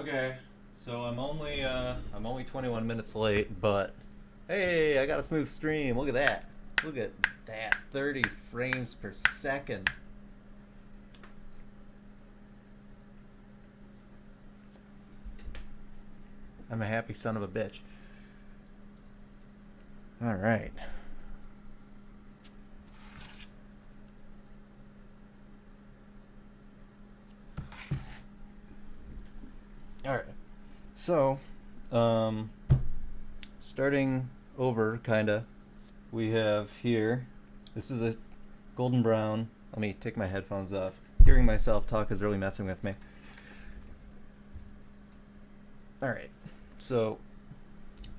Okay, so I'm only 21 minutes late, but hey, I got a smooth stream. Look at that. Look at that. 30 frames per second. I'm a happy son of a bitch. All right. All right. So, um starting over kinda, we have here, this is a golden brown. Let me take my headphones off. Hearing myself talk is really messing with me. All right. So,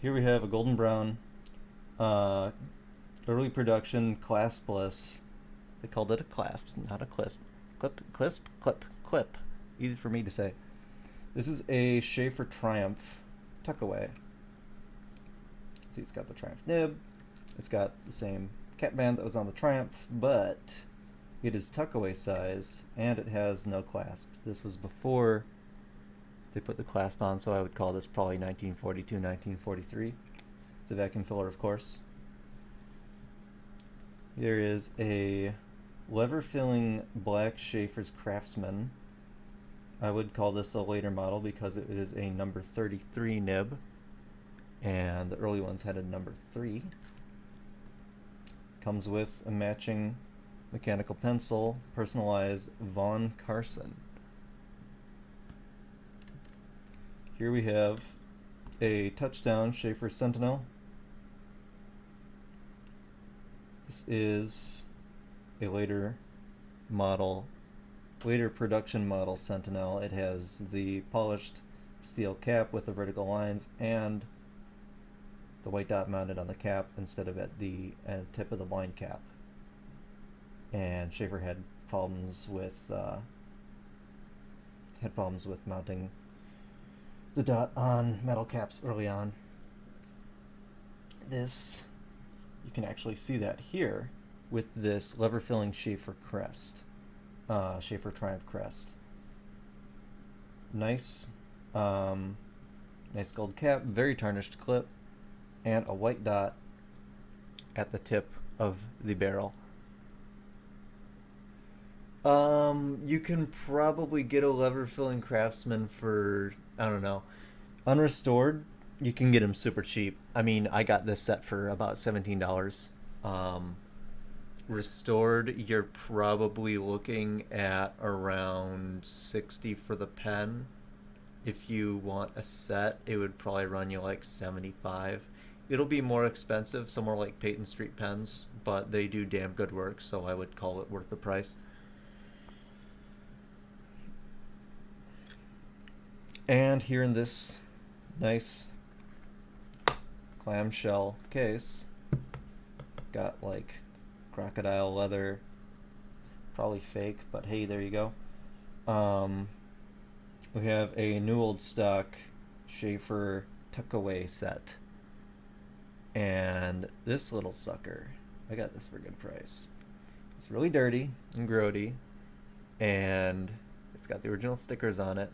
here we have a golden brown, uh, early production claspless. They called it a clasp, not a clisp. Clip. Easy for me to say. This is a Schaefer Triumph tuckaway. See, it's got the Triumph nib. It's got the same cap band that was on the Triumph, but it is tuckaway size, and it has no clasp. This was before they put the clasp on, so I would call this probably 1942, 1943. It's a vacuum filler, of course. There is a lever filling black Schaefer's Craftsman. I would call this a later model because it is a number 33 nib, and the early ones had a number 3. Comes with a matching mechanical pencil, personalized Von Carson. Here we have a touchdown Schaefer Sentinel. This is a later production model Sentinel. It has the polished steel cap with the vertical lines and the white dot mounted on the cap instead of at the tip of the blind cap. And Schaefer had problems with mounting the dot on metal caps early on. This, you can actually see that here with this lever filling Schaefer crest, Schaefer Triumph crest. Nice gold cap, very tarnished clip, and a white dot at the tip of the barrel. You can probably get a lever filling Craftsman for, I don't know, unrestored. You can get them super cheap. I mean, I got this set for about $17. Restored, you're probably looking at around 60 for the pen. If you want a set, it would probably run you like 75. It'll be more expensive, somewhere like Peyton Street pens, but they do damn good work, so I would call it worth the price. And here in this nice clamshell case, got like crocodile leather, probably fake, but hey, there you go. We have a new old stock Schaefer tuckaway set, and this little sucker, I got this for a good price. It's really dirty and grody, and it's got the original stickers on it,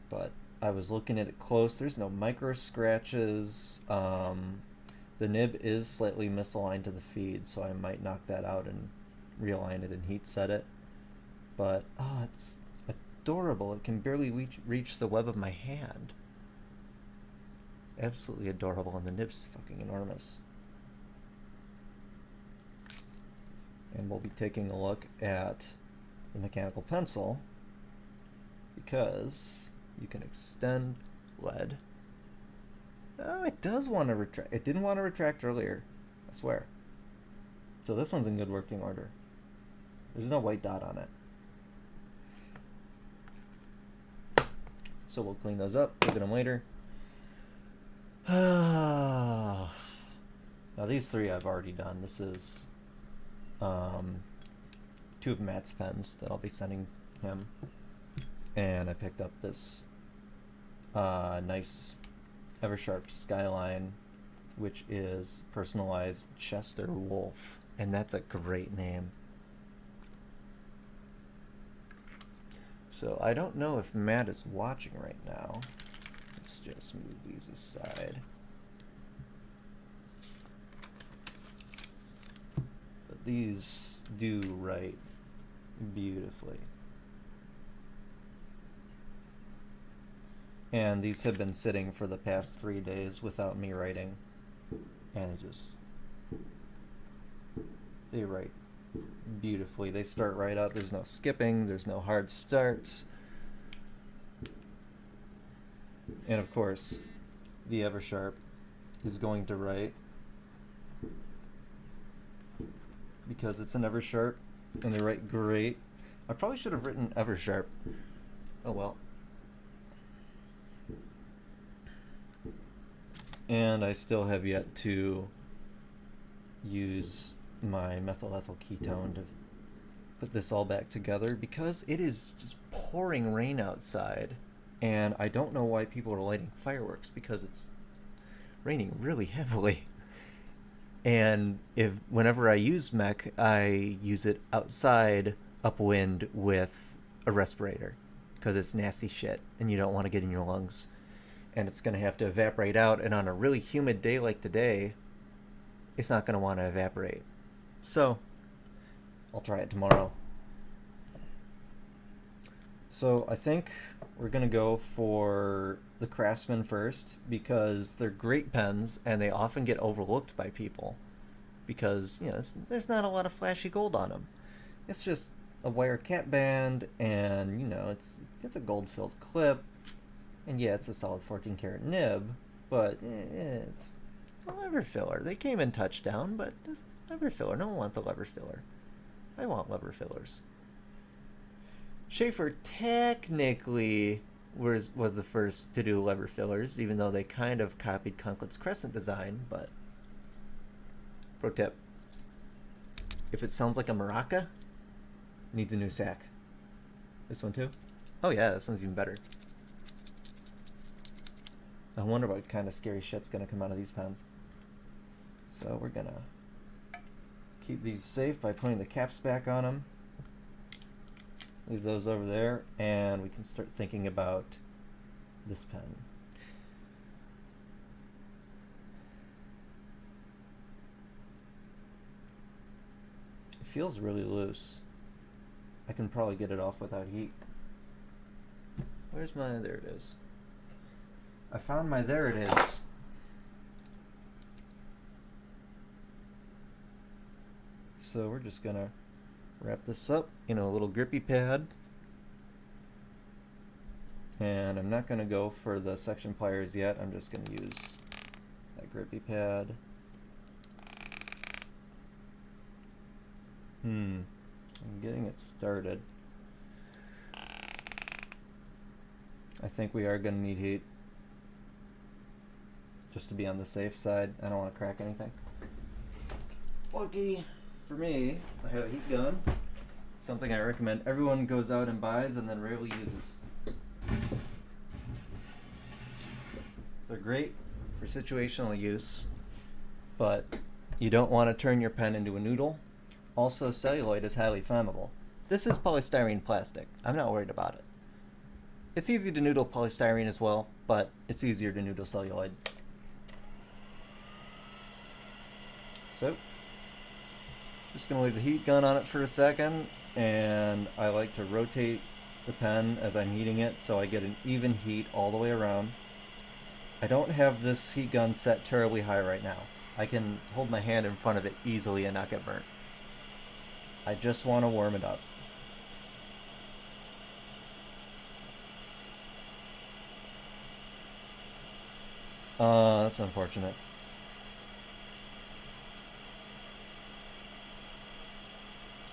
but I was looking at it close. There's no micro scratches. The nib is slightly misaligned to the feed, so I might knock that out and realign it and heat set it. But it's adorable. It can barely reach the web of my hand. Absolutely adorable, and the nib's fucking enormous. And we'll be taking a look at the mechanical pencil, because you can extend lead. Oh, it does want to retract. It didn't want to retract earlier, I swear. So this one's in good working order. There's no white dot on it. So we'll clean those up, look at them later. Now these 3 I've already done. This is 2 of Matt's pens that I'll be sending him. And I picked up this nice Eversharp Skyline, which is personalized Chester Wolf, and that's a great name. So I don't know if Matt is watching right now. Let's just move these aside. But these do write beautifully. And these have been sitting for the past 3 days without me writing. And they write beautifully. They start right up. There's no skipping. There's no hard starts. And of course, the Eversharp is going to write because it's an Eversharp and they write great. I probably should have written Eversharp. Oh well. And I still have yet to use my methyl ethyl ketone to put this all back together because it is just pouring rain outside, and I don't know why people are lighting fireworks because it's raining really heavily. And whenever I use mech, I use it outside upwind with a respirator because it's nasty shit and you don't want to get in your lungs. And it's going to have to evaporate out, and on a really humid day like today, it's not going to want to evaporate. So, I'll try it tomorrow. So, I think we're going to go for the Craftsman first, because they're great pens, and they often get overlooked by people. Because, you know, there's not a lot of flashy gold on them. It's just a wire cap band, and, you know, it's a gold-filled clip. And yeah, it's a solid 14 karat nib, but it's a lever filler. They came in touchdown, but this lever filler. No one wants a lever filler. I want lever fillers. Sheaffer technically was the first to do lever fillers, even though they kind of copied Conklin's Crescent design, but pro tip. If it sounds like a maraca, it needs a new sack. This one too? Oh yeah, this one's even better. I wonder what kind of scary shit's gonna come out of these pens. So we're gonna keep these safe by putting the caps back on them. Leave those over there, and we can start thinking about this pen. It feels really loose. I can probably get it off without heat. Where's my, there it is. I found my, there it is. So we're just gonna wrap this up in a little grippy pad. And I'm not gonna go for the section pliers yet. I'm just gonna use that grippy pad. I'm getting it started. I think we are gonna need heat. Just to be on the safe side. I don't want to crack anything. Lucky for me, I have a heat gun. It's something I recommend everyone goes out and buys and then rarely uses. They're great for situational use, but you don't want to turn your pen into a noodle. Also, celluloid is highly flammable. This is polystyrene plastic. I'm not worried about it. It's easy to noodle polystyrene as well, but it's easier to noodle celluloid. So, just going to leave the heat gun on it for a second, and I like to rotate the pen as I'm heating it so I get an even heat all the way around. I don't have this heat gun set terribly high right now. I can hold my hand in front of it easily and not get burnt. I just want to warm it up. That's unfortunate.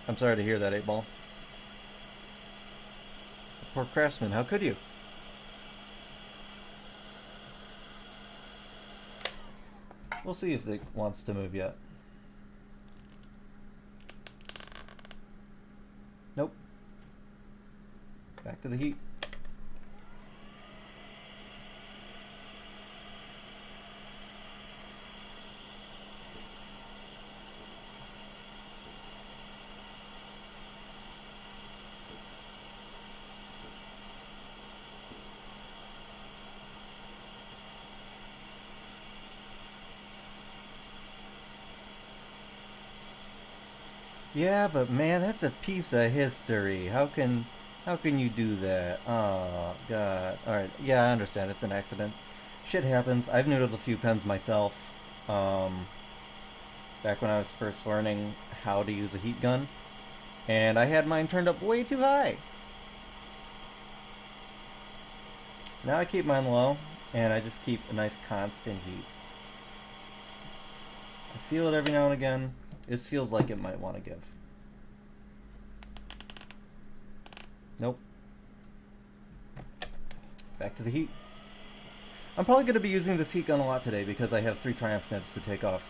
I'm sorry to hear that, 8-Ball. Poor Craftsman, how could you? We'll see if it wants to move yet. Nope. Back to the heat. Yeah, but man, that's a piece of history. How can you do that? Oh god. All right. Yeah, I understand. It's an accident. Shit happens. I've noodled a few pens myself. Um, back when I was first learning how to use a heat gun, and I had mine turned up way too high. Now I keep mine low, and I just keep a nice constant heat. I feel it every now and again. This feels like it might want to give. Nope. Back to the heat. I'm probably going to be using this heat gun a lot today because I have 3 Triumph nibs to take off.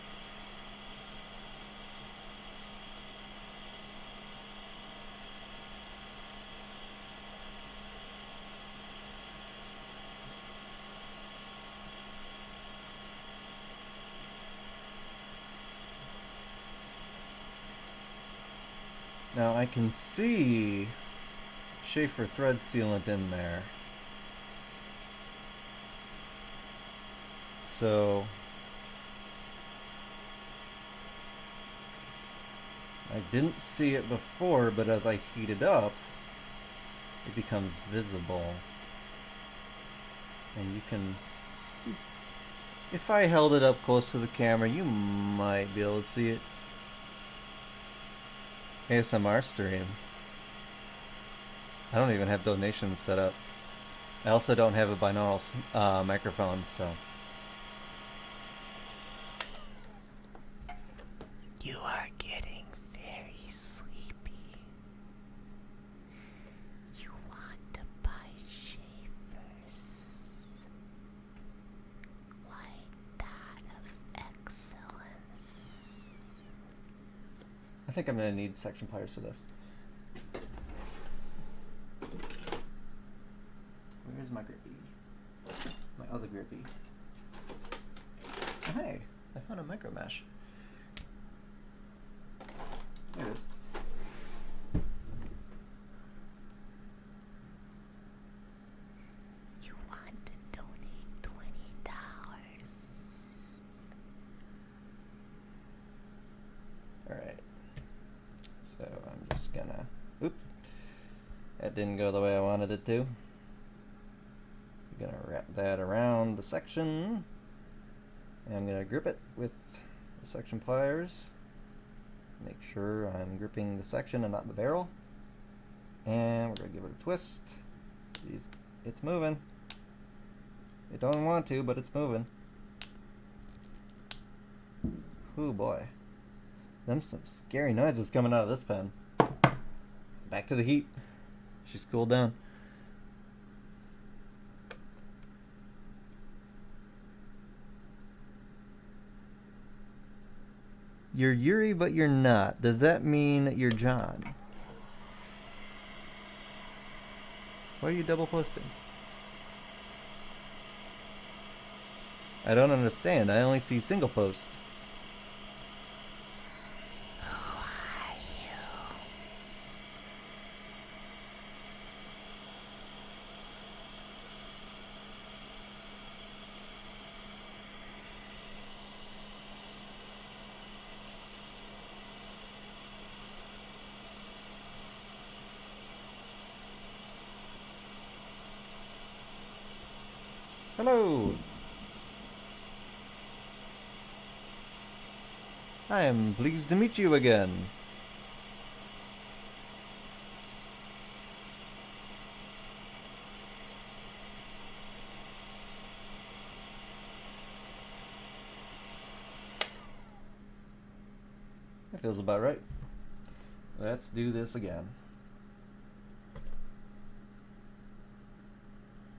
Now I can see Schaefer thread sealant in there. So I didn't see it before, but as I heat it up, it becomes visible. And you can, if I held it up close to the camera, you might be able to see it. ASMR stream. I don't even have donations set up. I also don't have a binaural microphone, so. You are getting very sleepy. You want to buy Schaefer's light that of excellence. I think I'm going to need section pliers for this. Where's my grippy? My other grippy. Oh, hey, I found a micro mesh. There it is. You want to donate $20. Alright. So I'm just gonna... Oop. That didn't go the way I wanted it to. I'm gonna wrap that around the section. And I'm gonna grip it with the section pliers. Make sure I'm gripping the section and not the barrel. And we're gonna give it a twist. It's moving. It don't want to, but it's moving. Ooh boy. Them some scary noises coming out of this pen. Back to the heat. She's cooled down. You're Yuri, but you're not. Does that mean you're John? Why are you double posting? I don't understand. I only see single post. Who are you? Hello! I am pleased to meet you again. That feels about right. Let's do this again.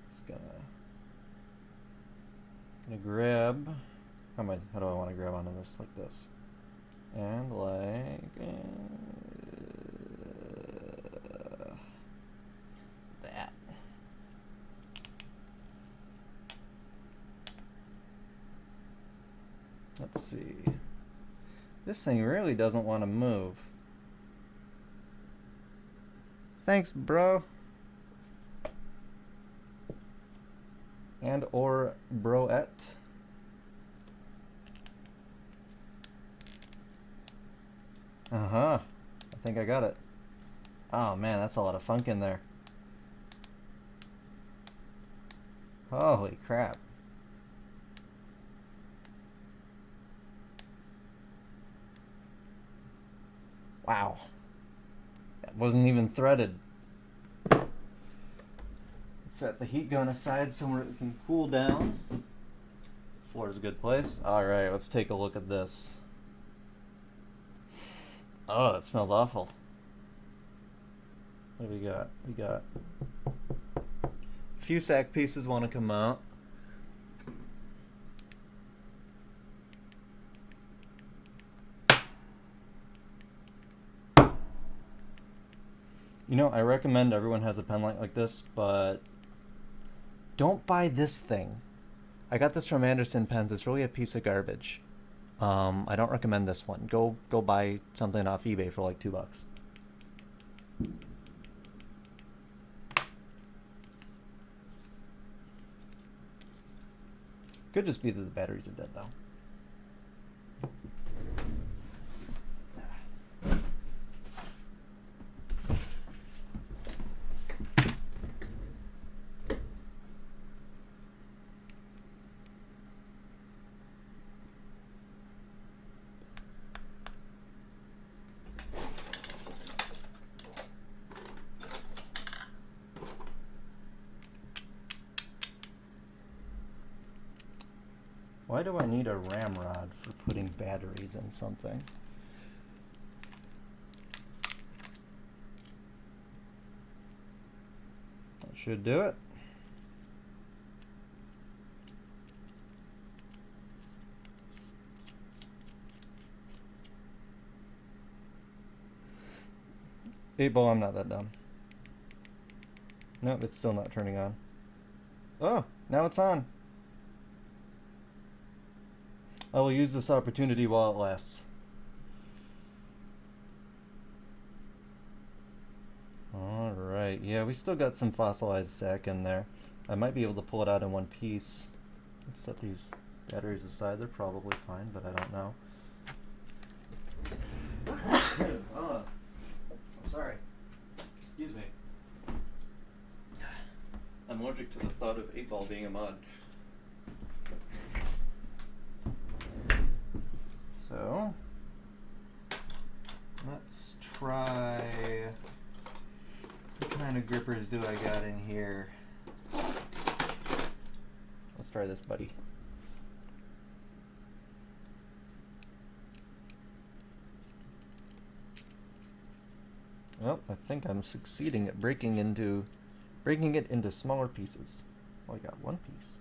Just gonna grab. How do I want to grab onto this? Like this, and like that. Let's see. This thing really doesn't want to move. Thanks, bro. And or broette. Uh-huh. think I got it. Oh man, that's a lot of funk in there. Holy crap. Wow. That wasn't even threaded. Let's set the heat gun aside somewhere it can cool down. Floor is a good place. Alright, let's take a look at this. Oh, that smells awful. What do we got? We got a few sack pieces want to come out. You know, I recommend everyone has a pen light like this, but don't buy this thing. I got this from Anderson Pens. It's really a piece of garbage. I don't recommend this one. Go buy something off eBay for like $2. Could just be that the batteries are dead though. Why do I need a ramrod for putting batteries in something? That should do it. Eight ball, I'm not that dumb. Nope, it's still not turning on. Oh, now it's on. I will use this opportunity while it lasts. Alright, yeah, we still got some fossilized sack in there. I might be able to pull it out in one piece. Let's set these batteries aside. They're probably fine, but I don't know. Oh, I'm sorry. Excuse me. I'm allergic to the thought of 8 ball being a mod. So, let's try, what kind of grippers do I got in here? Let's try this, buddy. Well, I think I'm succeeding at breaking it into smaller pieces. Well, I got one piece.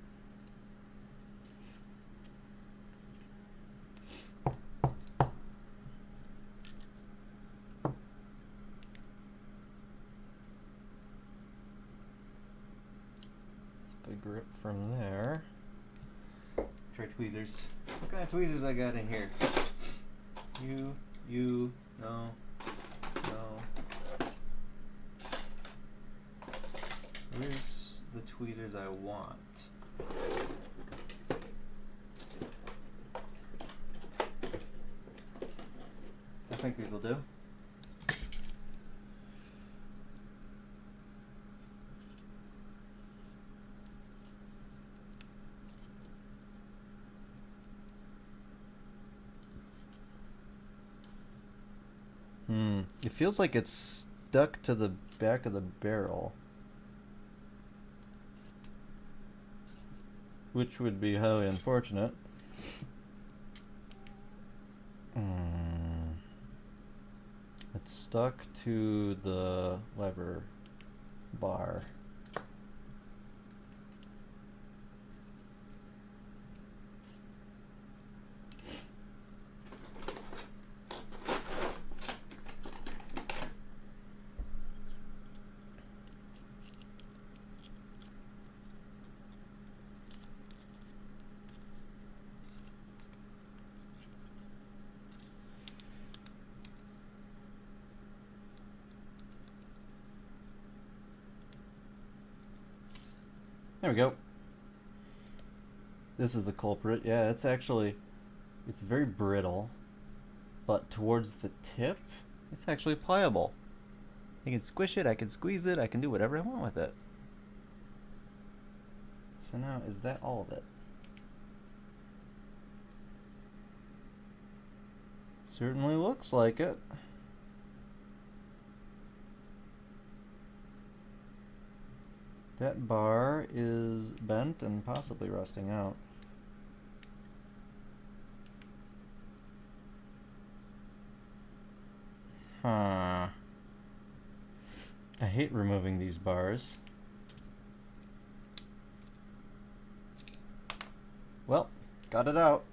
Grip from there. Try tweezers. What kind of tweezers I got in here? No. Where's the tweezers I want? I think these will do. It feels like it's stuck to the back of the barrel, which would be highly unfortunate. It's stuck to the lever bar. There we go. This is the culprit. Yeah, it's very brittle, but towards the tip It's actually pliable. I can squish it, I can squeeze it, I can do whatever I want with it. So now, is that all of it? Certainly looks like it. That bar is bent and possibly rusting out. Huh. I hate removing these bars. Well, got it out.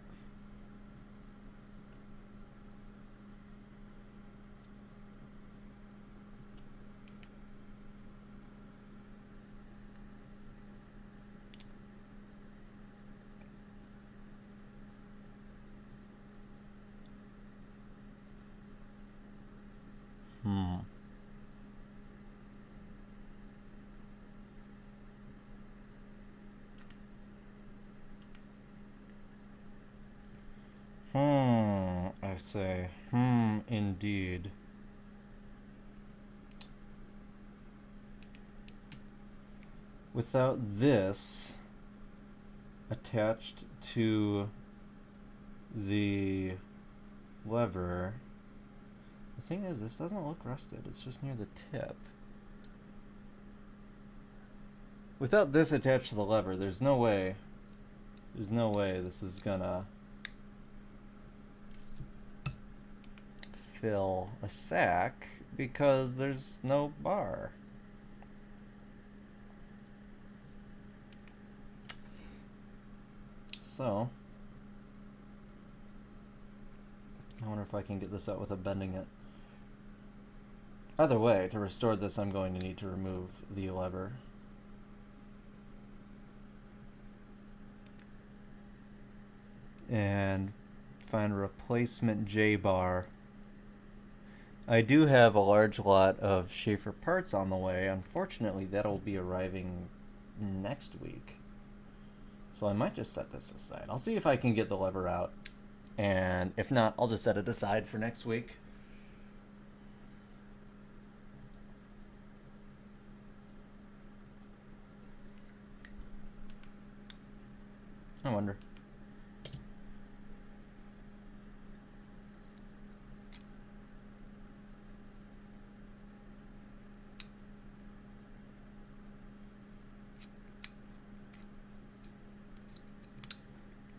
I say, indeed. Without this attached to the lever, the thing is, this doesn't look rusted, it's just near the tip. Without this attached to the lever, there's no way this is gonna fill a sack because there's no bar. So, I wonder if I can get this out without bending it. Either way, to restore this, I'm going to need to remove the lever. And find a replacement J-bar. I do have a large lot of Schaefer parts on the way. Unfortunately, that'll be arriving next week. So I might just set this aside. I'll see if I can get the lever out. And if not, I'll just set it aside for next week. I wonder.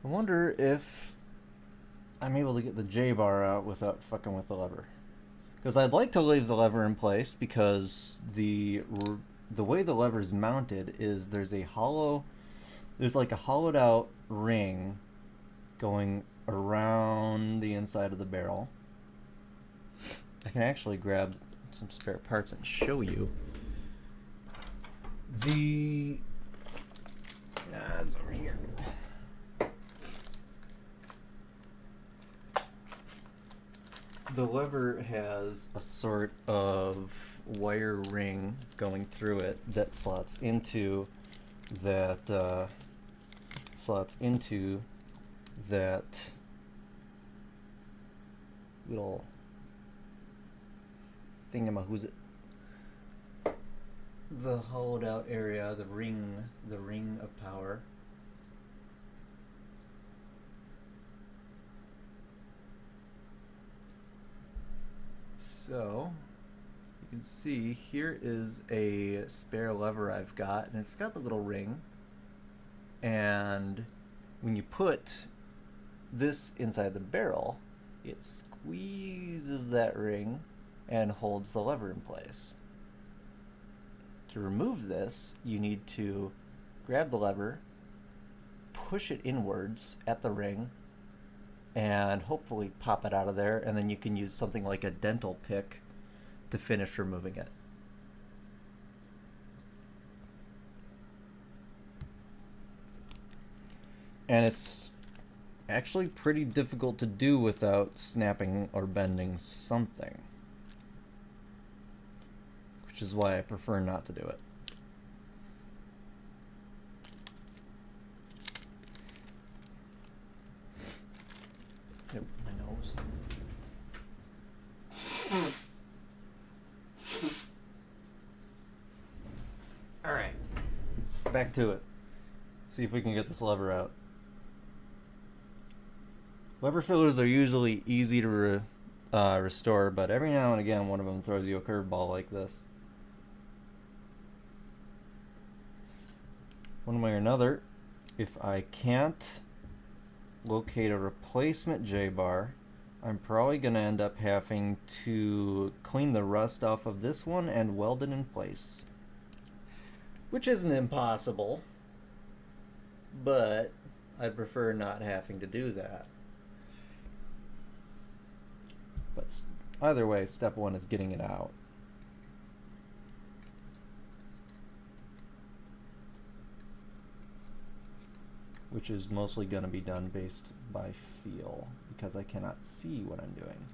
I wonder if I'm able to get the J-bar out without fucking with the lever. Because I'd like to leave the lever in place because the way the lever is mounted is there's like a hollowed out ring going around the inside of the barrel. I can actually grab some spare parts and show you. It's over here. The lever has a sort of wire ring going through it that slots into that little thingamahoo's it. The hollowed out area, the ring of power. So, you can see here is a spare lever I've got, and it's got the little ring. And when you put this inside the barrel, it squeezes that ring and holds the lever in place. To remove this, you need to grab the lever, push it inwards at the ring, and hopefully pop it out of there, and then you can use something like a dental pick to finish removing it. And it's actually pretty difficult to do without snapping or bending something, which is why I prefer not to do it. Yep, my nose. back to it. See if we can get this lever out. Lever fillers are usually easy to restore, but every now and again one of them throws you a curveball like this. One way or another, if I can't locate a replacement J-bar, I'm probably going to end up having to clean the rust off of this one and weld it in place. Which isn't impossible, but I prefer not having to do that. But either way, step one is getting it out. Which is mostly going to be done based by feel, because I cannot see what I'm doing.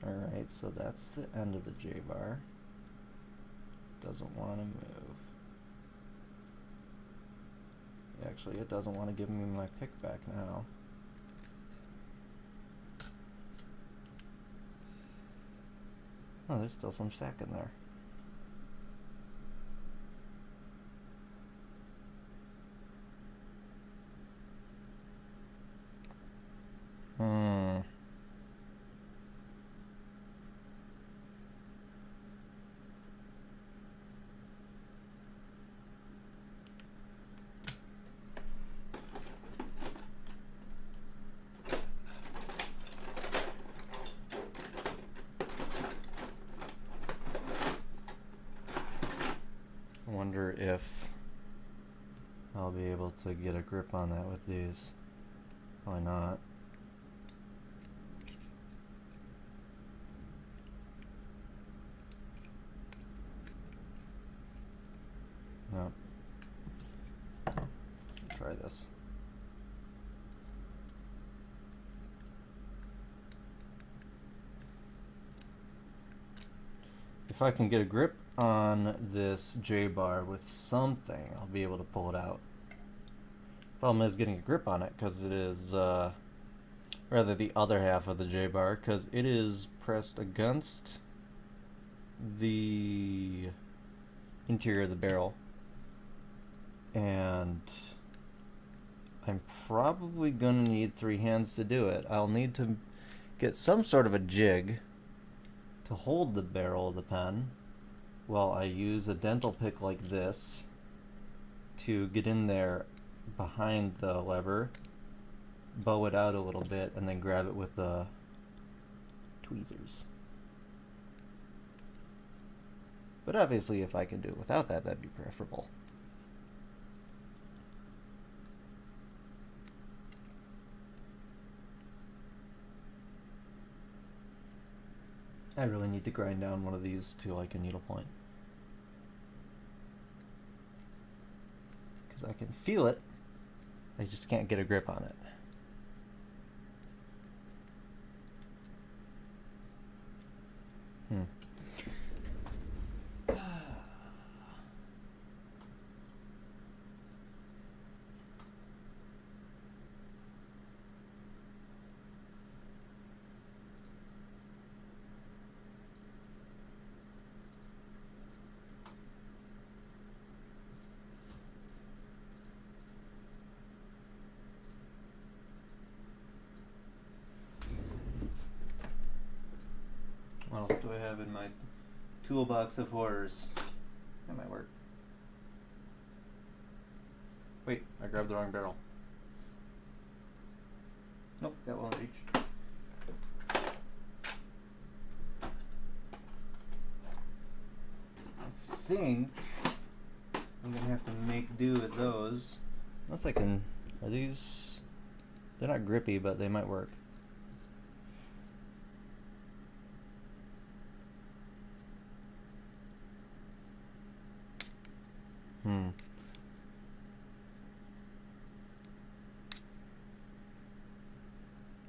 Alright, so that's the end of the J-bar. Doesn't want to move. Actually, it doesn't want to give me my pick back now. Oh, there's still some sack in there. I wonder if I'll be able to get a grip on that with these. Probably not. No. Try this. If I can get a grip on this J-bar with something, I'll be able to pull it out. Problem is getting a grip on it, because it is, rather the other half of the J-bar, because it is pressed against the interior of the barrel. And I'm probably going to need 3 hands to do it. I'll need to get some sort of a jig to hold the barrel of the pen while I use a dental pick like this to get in there behind the lever, bow it out a little bit, and then grab it with the tweezers. But obviously if I can do it without that, that'd be preferable. I really need to grind down one of these to like a needlepoint, because I can feel it, I just can't get a grip on it. What else do I have in my toolbox of horrors? That might work. Wait, I grabbed the wrong barrel. Nope, that won't reach. I think I'm gonna have to make do with those. Unless I can. Are these. They're not grippy, but they might work.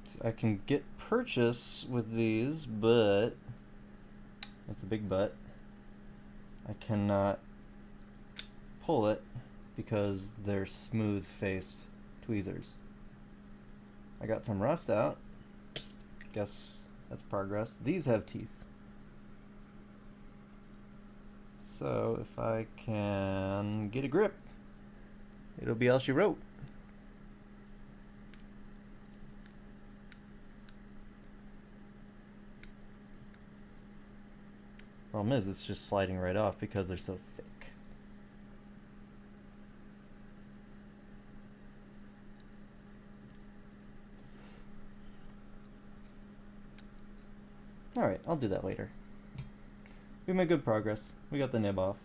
So I can get purchase with these, but that's a big but. I cannot pull it because they're smooth-faced tweezers. I got some rust out. Guess that's progress. These have teeth. So if I can get a grip, it'll be all she wrote. Problem is, it's just sliding right off because they're so thick. Alright, I'll do that later. We made good progress. We got the nib off.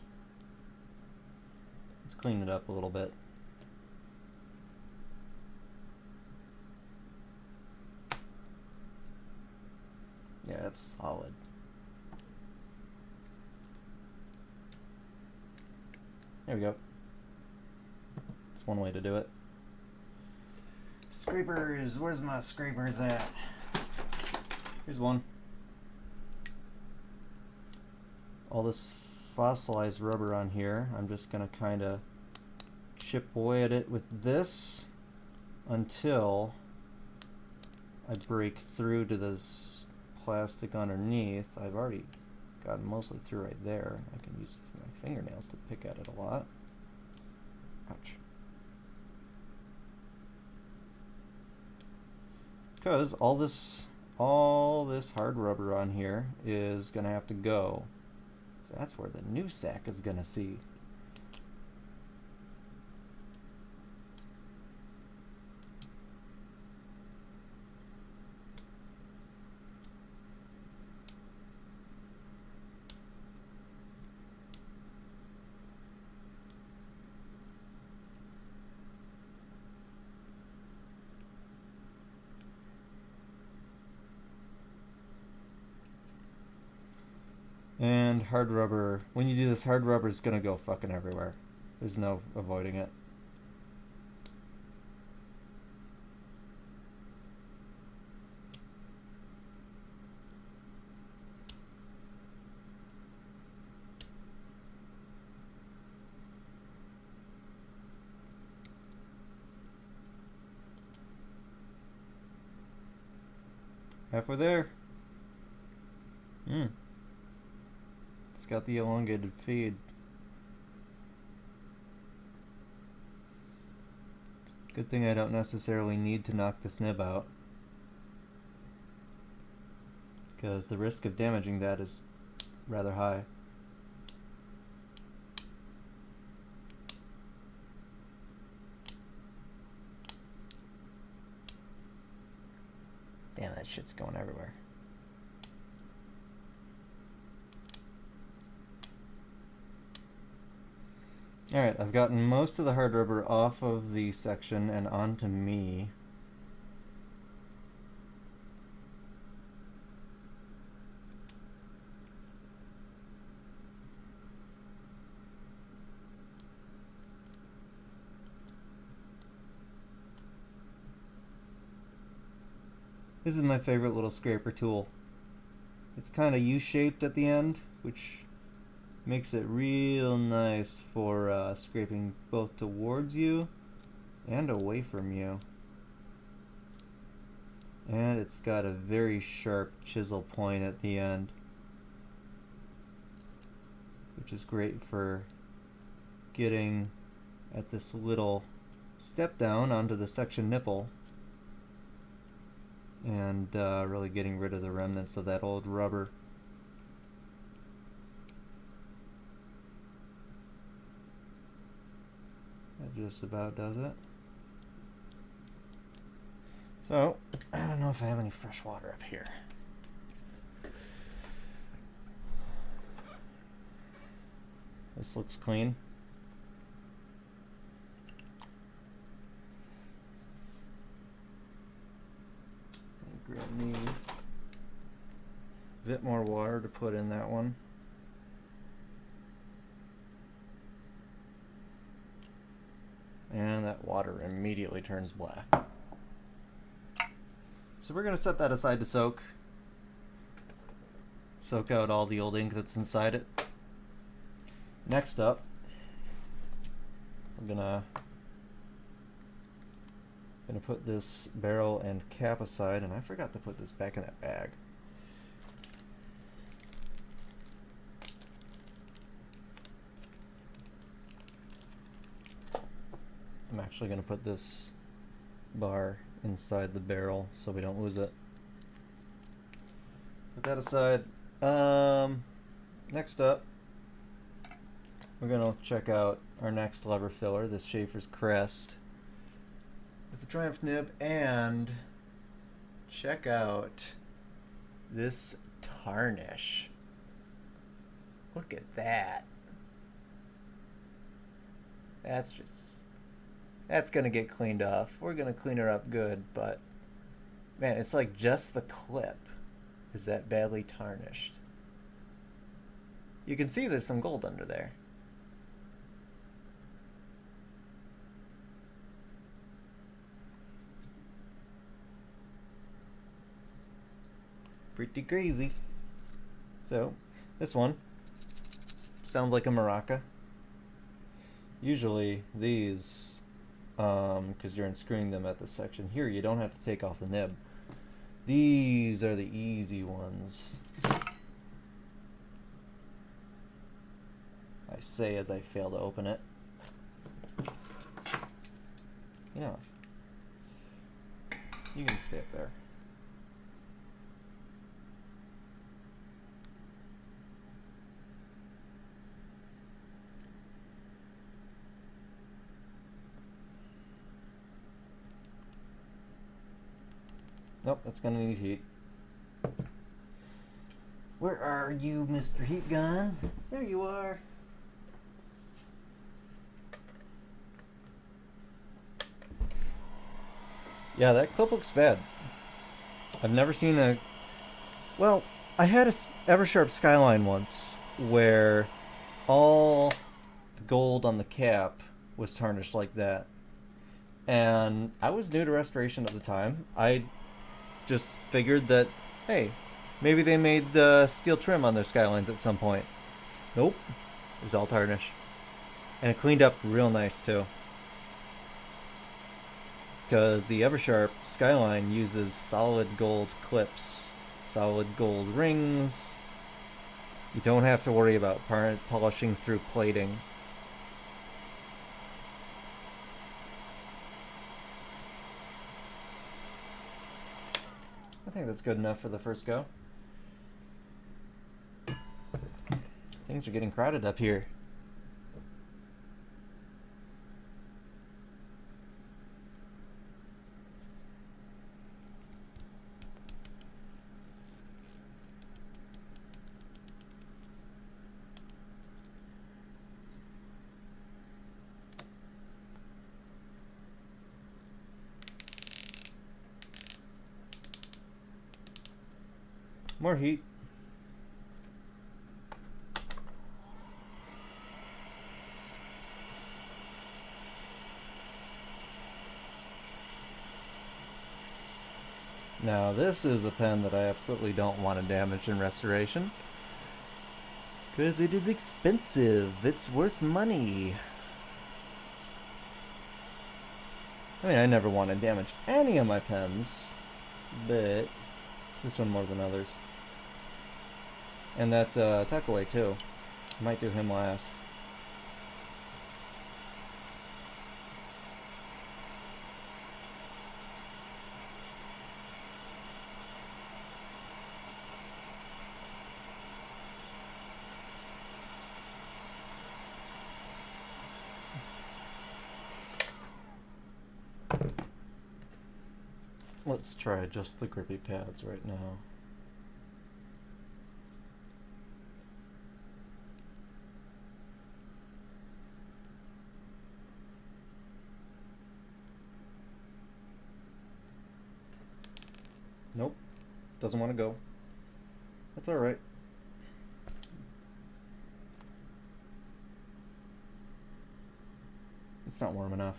Let's clean it up a little bit. Yeah, it's solid. There we go. That's one way to do it. Scrapers! Where's my scrapers at? Here's one. All this fossilized rubber on here, I'm just going to kind of chip away at it with this until I break through to this plastic underneath. I've already gotten mostly through right there. I can use my fingernails to pick at it a lot. Ouch. Because all this hard rubber on here is going to have to go. So that's where the new sack is going to see. And hard rubber, when you do this, hard rubber is going to go fucking everywhere. There's no avoiding it. Halfway there. It's got the elongated feed. Good thing I don't necessarily need to knock this nib out, because the risk of damaging that is rather high. Damn, that shit's going everywhere. Alright, I've gotten most of the hard rubber off of the section and onto me. This is my favorite little scraper tool. It's kind of U-shaped at the end, which makes it real nice for scraping both towards you and away from you. And it's got a very sharp chisel point at the end, which is great for getting at this little step down onto the section nipple and really getting rid of the remnants of that old rubber. That just about does it. So, I don't know if I have any fresh water up here. This looks clean. Grab me a bit more water to put in that one. And that water immediately turns black. So we're going to set that aside to soak. Soak out all the old ink that's inside it. Next up, we're gonna put this barrel and cap aside, and I forgot to put this back in that bag. I'm actually going to put this bar inside the barrel so we don't lose it. Put that aside. Next up, we're going to check out our next lever filler, this Schaefer's Crest with the Triumph nib, and check out this tarnish. Look at that. That's gonna get cleaned off. We're gonna clean her up good, but man, it's like just the clip is that badly tarnished. You can see there's some gold under there. Pretty crazy. So, this one sounds like a maraca. Usually these, because you're unscrewing them at this section here, you don't have to take off the nib. These are the easy ones. I say as I fail to open it. You know, you can stay up there. Nope, that's gonna need heat. Where are you, Mr. Heat Gun? There you are. Yeah, that clip looks bad. I've never seen a... Well, I had a Eversharp Skyline once where all the gold on the cap was tarnished like that. And I was new to restoration at the time. I just figured that, hey, maybe they made steel trim on their Skylines at some point. Nope. It was all tarnish. And it cleaned up real nice, too. Because the Eversharp Skyline uses solid gold clips, solid gold rings. You don't have to worry about polishing through plating. I think that's good enough for the first go. Things are getting crowded up here. More heat. Now this is a pen that I absolutely don't want to damage in restoration, because it is expensive. It's worth money. I mean, I never want to damage any of my pens, but this one more than others. And that Tuckaway too. Might do him last. Let's try just the grippy pads right now. Nope. Doesn't want to go. That's alright. It's not warm enough.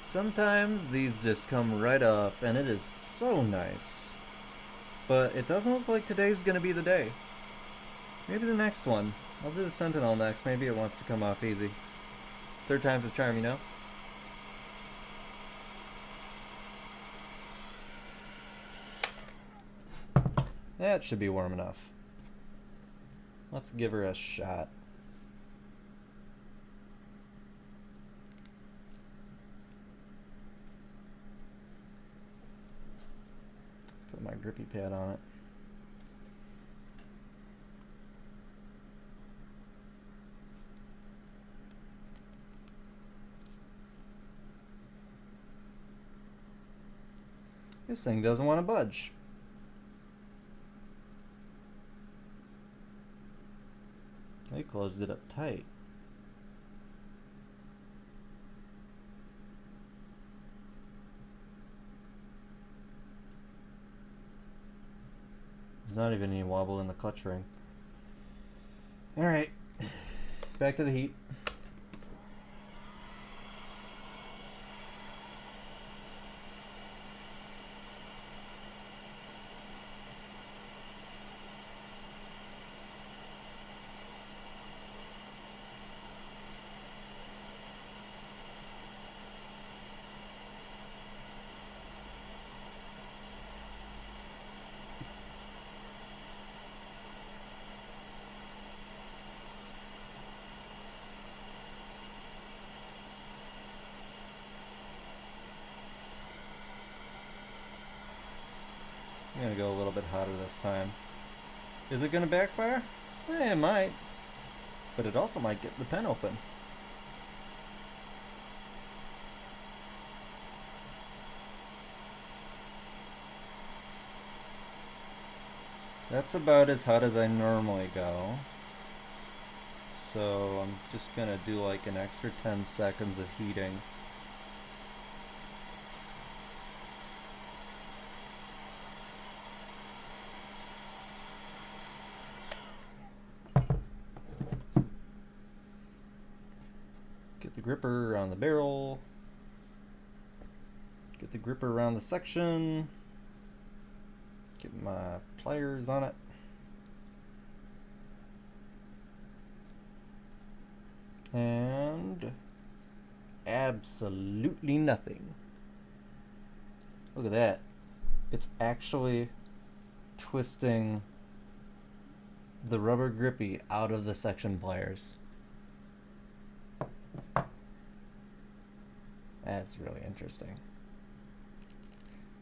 Sometimes these just come right off, and it is so nice. But it doesn't look like today's gonna be the day. Maybe the next one. I'll do the Sentinel next. Maybe it wants to come off easy. Third time's a charm, you know? That should be warm enough. Let's give her a shot. Put my grippy pad on it. This thing doesn't want to budge. They closed it up tight. There's not even any wobble in the clutch ring. Alright, back to the heat. I'm gonna go a little bit hotter this time. Is it gonna backfire? Eh, it might. But it also might get the pen open. That's about as hot as I normally go. So I'm just gonna do like an extra 10 seconds of heating. Get the gripper around the barrel. Get the gripper around the section. Get my pliers on it. And absolutely nothing. Look at that. It's actually twisting the rubber grippy out of the section pliers. That's really interesting.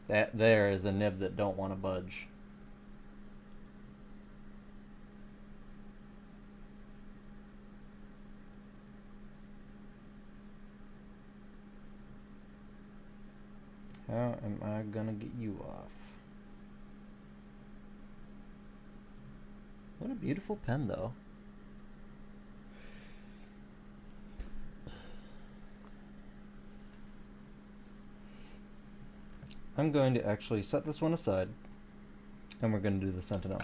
That there is a nib that don't want to budge. How am I gonna get you off? What a beautiful pen, though. I'm going to actually set this one aside, and we're going to do the Sentinel.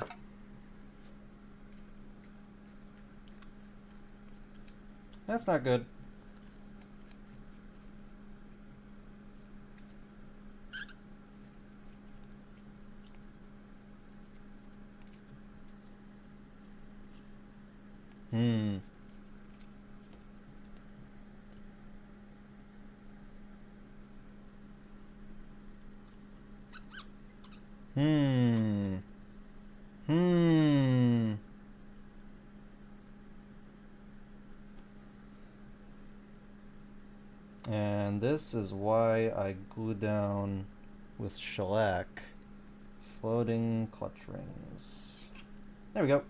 That's not good. Hmm. Hmm. Hmm. And this is why I glue down with shellac floating clutch rings. There we go.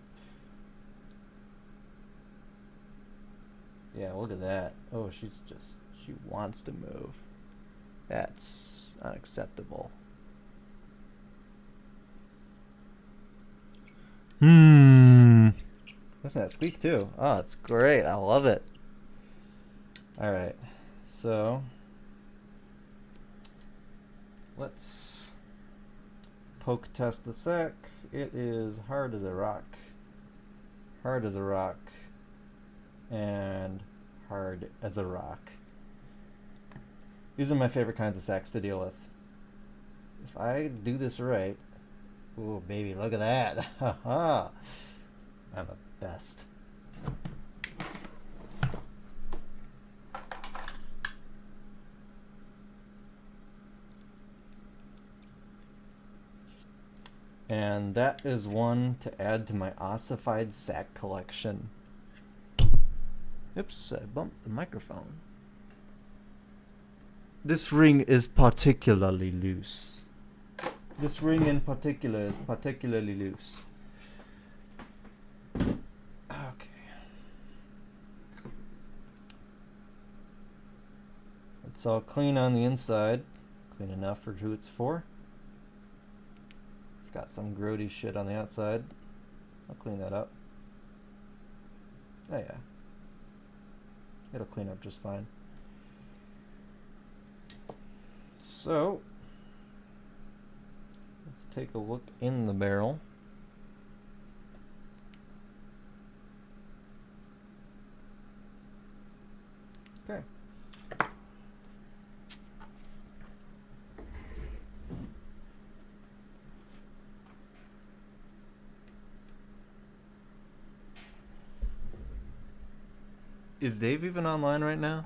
Yeah, look at that. Oh, she wants to move. That's unacceptable. Listen to that squeak too. Oh, it's great. I love it. Alright, so let's poke test the sack. It is hard as a rock. Hard as a rock. And hard as a rock. These are my favorite kinds of sacks to deal with. If I do this right, oh baby, look at that! Haha! I'm the best. And that is one to add to my ossified sack collection. Oops, I bumped the microphone. This ring is particularly loose. This ring in particular is particularly loose. Okay. It's all clean on the inside. Clean enough for who it's for. It's got some grody shit on the outside. I'll clean that up. Oh yeah. It'll clean up just fine. So, let's take a look in the barrel. Okay. Is Dave even online right now?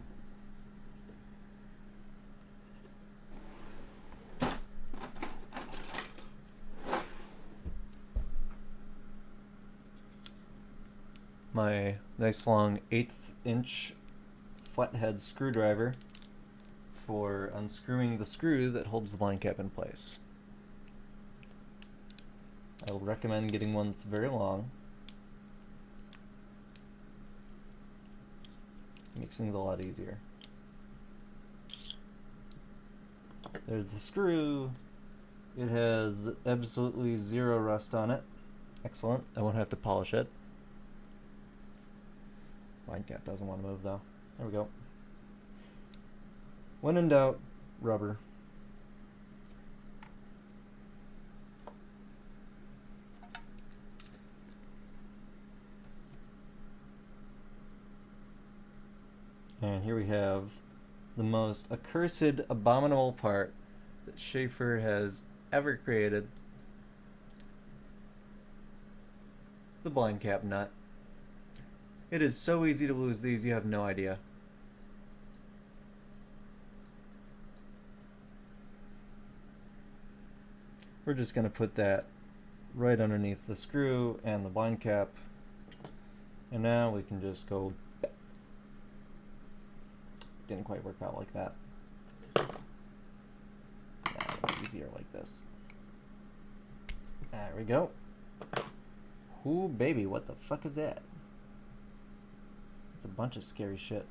My nice long 1/8 inch flathead screwdriver for unscrewing the screw that holds the blind cap in place. I would recommend getting one that's very long. Makes things a lot easier. There's the screw. It has absolutely zero rust on it. Excellent. I won't have to polish it. Blind cap doesn't want to move though. There we go. When in doubt, rubber. And here we have the most accursed, abominable part that Schaefer has ever created. The blind cap nut. It is so easy to lose these, you have no idea. We're just going to put that right underneath the screw and the blind cap. And now we can just go. Didn't quite work out like that. Easier like this. There we go. Ooh, baby, what the fuck is that? It's a bunch of scary shit.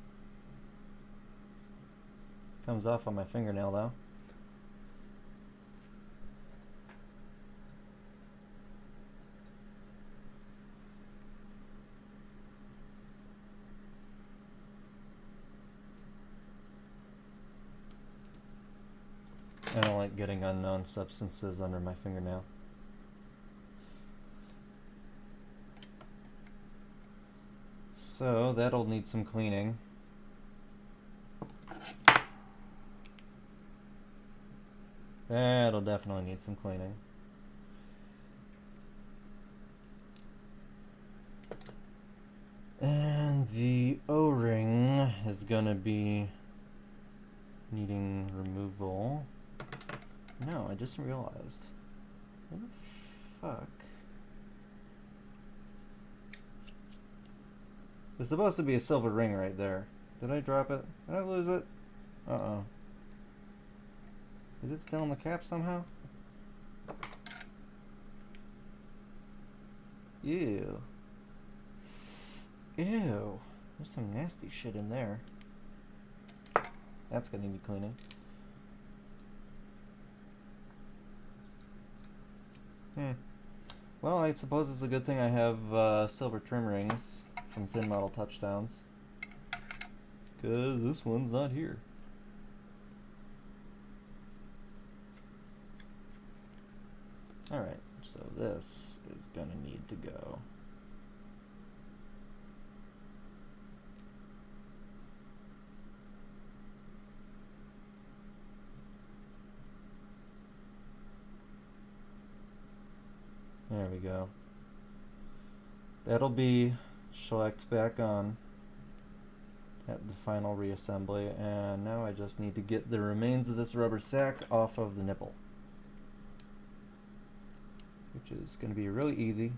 Comes off on my fingernail though. I don't like getting unknown substances under my fingernail. So that'll need some cleaning. That'll definitely need some cleaning. And the O-ring is gonna be needing removal. No, I just realized. What the fuck? There's supposed to be a silver ring right there. Did I drop it? Did I lose it? Uh-oh. Is it still in the cap somehow? Ew. Ew. There's some nasty shit in there. That's gonna need cleaning. Well, I suppose it's a good thing I have silver trim rings from Thin Model Touchdowns, because this one's not here. Alright, so this is gonna need to go. There we go. That'll be shellacked back on at the final reassembly, and now I just need to get the remains of this rubber sack off of the nipple. which is going to be really easy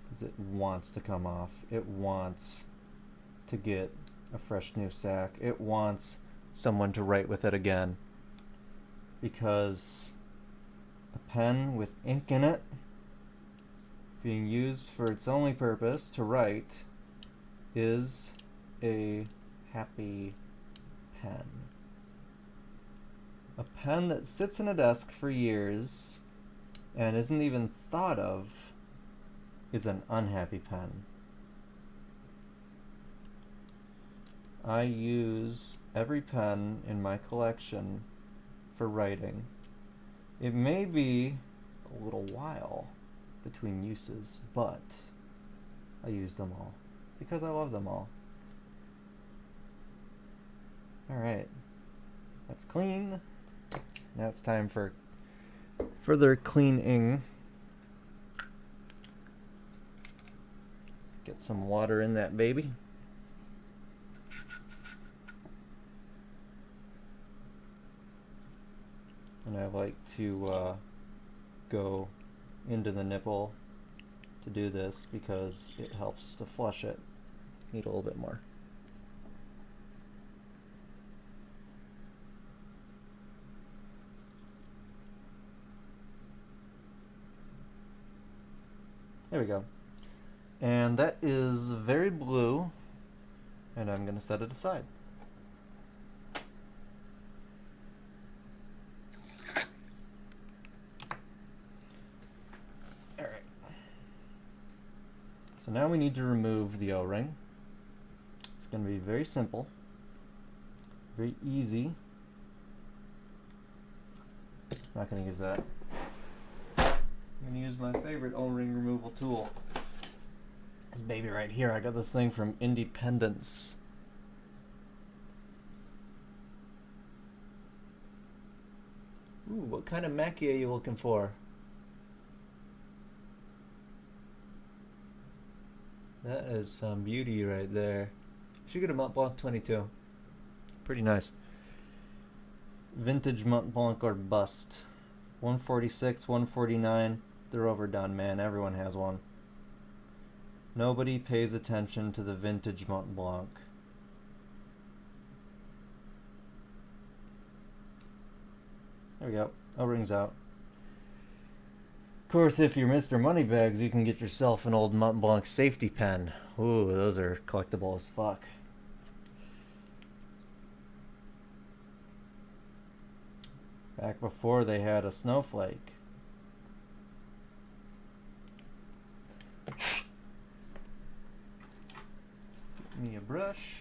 because it wants to come off. It wants to get a fresh new sack. It wants someone to write with it again, because a pen with ink in it being used for its only purpose, to write, is a happy pen. A pen that sits in a desk for years and isn't even thought of is an unhappy pen. I use every pen in my collection for writing. It may be a little while between uses, but I use them all because I love them all. Alright, that's clean. Now it's time for further cleaning. Get some water in that baby. And I like to go into the nipple to do this because it helps to flush it. Need a little bit more. There we go. And that is very blue, and I'm going to set it aside. Alright. So now we need to remove the O-ring. It's going to be very simple, very easy. Not going to use that. I'm going to use my favorite O-ring removal tool. This baby right here. I got this thing from Independence. Ooh, what kind of Mackie are you looking for? That is some beauty right there. You should get a Mont Blanc 22. Pretty nice. Vintage Mont Blanc or bust. 146, 149. They're overdone, man. Everyone has one. Nobody pays attention to the vintage Mont Blanc. There we go. O-ring's out. Of course, if you're Mr. Moneybags, you can get yourself an old Mont Blanc safety pen. Ooh, those are collectible as fuck. Back before they had a snowflake. Give me a brush.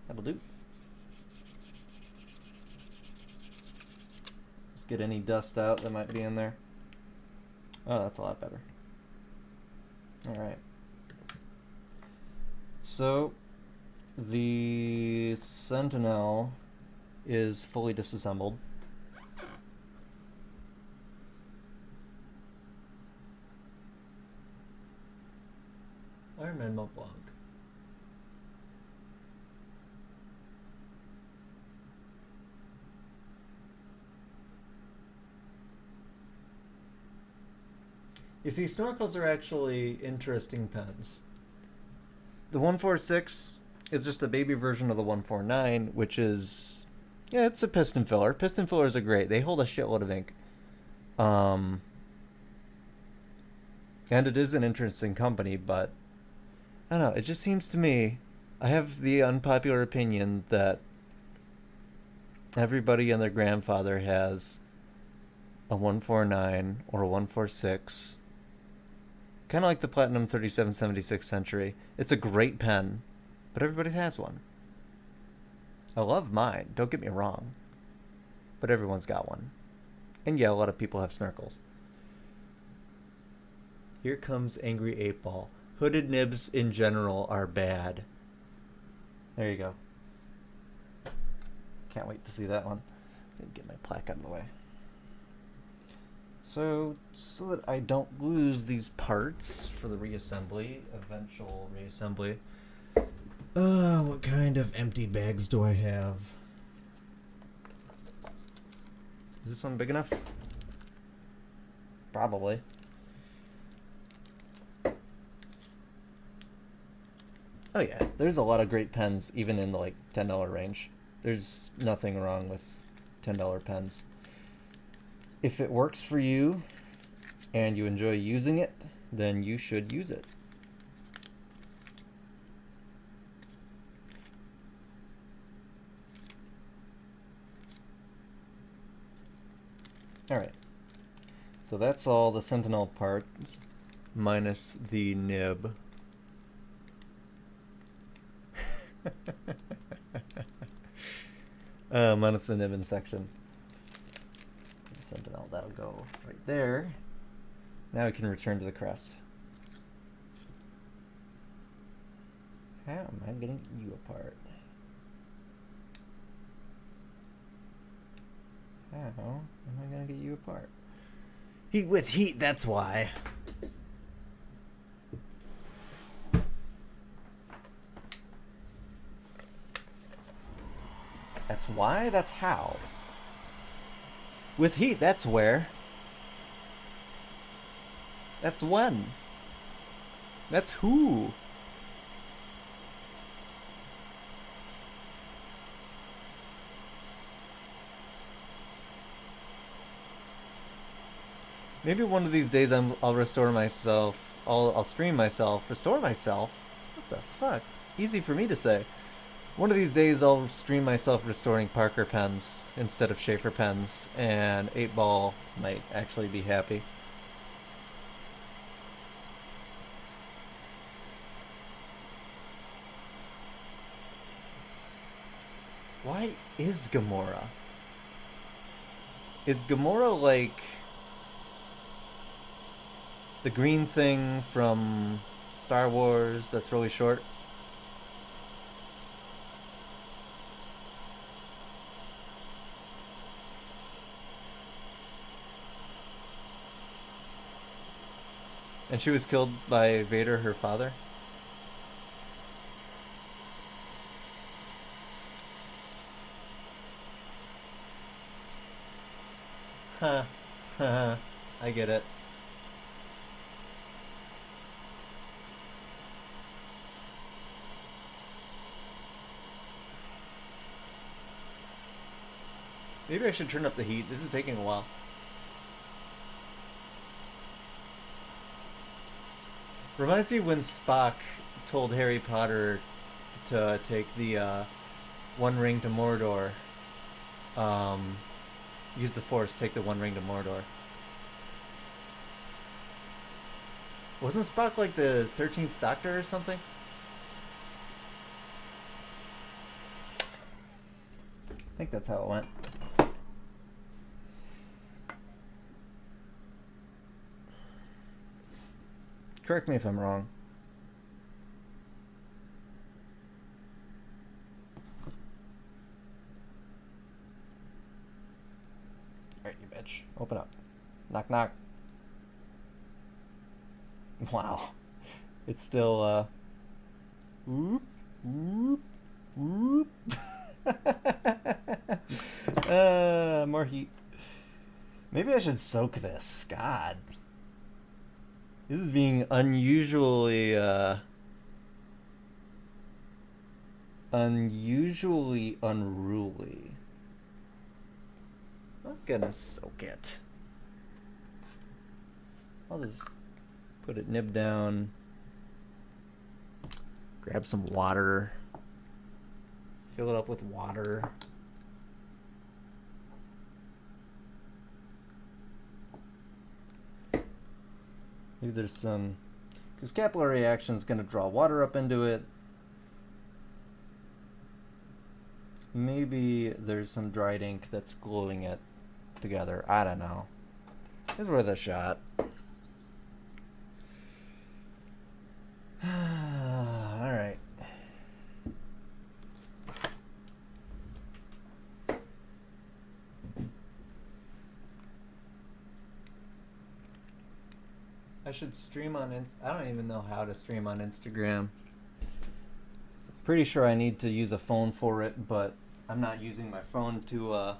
That'll do. Let's get any dust out that might be in there. Oh, that's a lot better. Alright. So, the Sentinel is fully disassembled. Iron Man Mont Blanc. You see, snorkels are actually interesting pens. The 146 is just a baby version of the 149, which is, yeah, it's a piston filler. Piston fillers are great. They hold a shitload of ink. And it is an interesting company, but I don't know, it just seems to me, I have the unpopular opinion that everybody and their grandfather has a 149 or a 146. Kind of like the Platinum 3776 Century. It's a great pen, but everybody has one. I love mine, don't get me wrong. But everyone's got one. And yeah, a lot of people have snorkels. Here comes Angry 8-Ball. Hooded nibs in general are bad. There you go. Can't wait to see that one. Get my plaque out of the way. So that I don't lose these parts for the reassembly, eventual reassembly. What kind of empty bags do I have? Is this one big enough? Probably. Oh yeah, there's a lot of great pens even in the like $10 range. There's nothing wrong with $10 pens. If it works for you and you enjoy using it, then you should use it. Alright, so that's all the Sentinel parts, minus the nib. Minus the nib in section. Sentinel, that'll go right there. Now we can return to the crest. How am I getting you apart? How am I gonna get you apart? Heat with heat, that's why. That's why, that's how. With heat, that's where. That's when. That's who. Maybe one of these days I'll restore myself. I'll stream myself. Restore myself? What the fuck? Easy for me to say. One of these days I'll stream myself restoring Parker pens instead of Schaefer pens, and 8-Ball might actually be happy. Why is Gamora? Is Gamora like the green thing from Star Wars that's really short? And she was killed by Vader, her father? Huh. I get it. Maybe I should turn up the heat. This is taking a while. Reminds me when Spock told Harry Potter to take the One Ring to Mordor. Use the Force, take the One Ring to Mordor. Wasn't Spock like the 13th Doctor or something? I think that's how it went. Correct me if I'm wrong. Alright, you bitch. Open up. Knock, knock. Wow. It's still, whoop, whoop, whoop. More heat. Maybe I should soak this. God. This is being unusually unruly. I'm gonna soak it. I'll just put it nib down. Grab some water. Fill it up with water. Maybe there's some, because capillary action is going to draw water up into it. Maybe there's some dried ink that's gluing it together. I don't know. It's worth a shot. All right. I should stream on I don't even know how to stream on Instagram. Pretty sure I need to use a phone for it, but I'm not using my phone to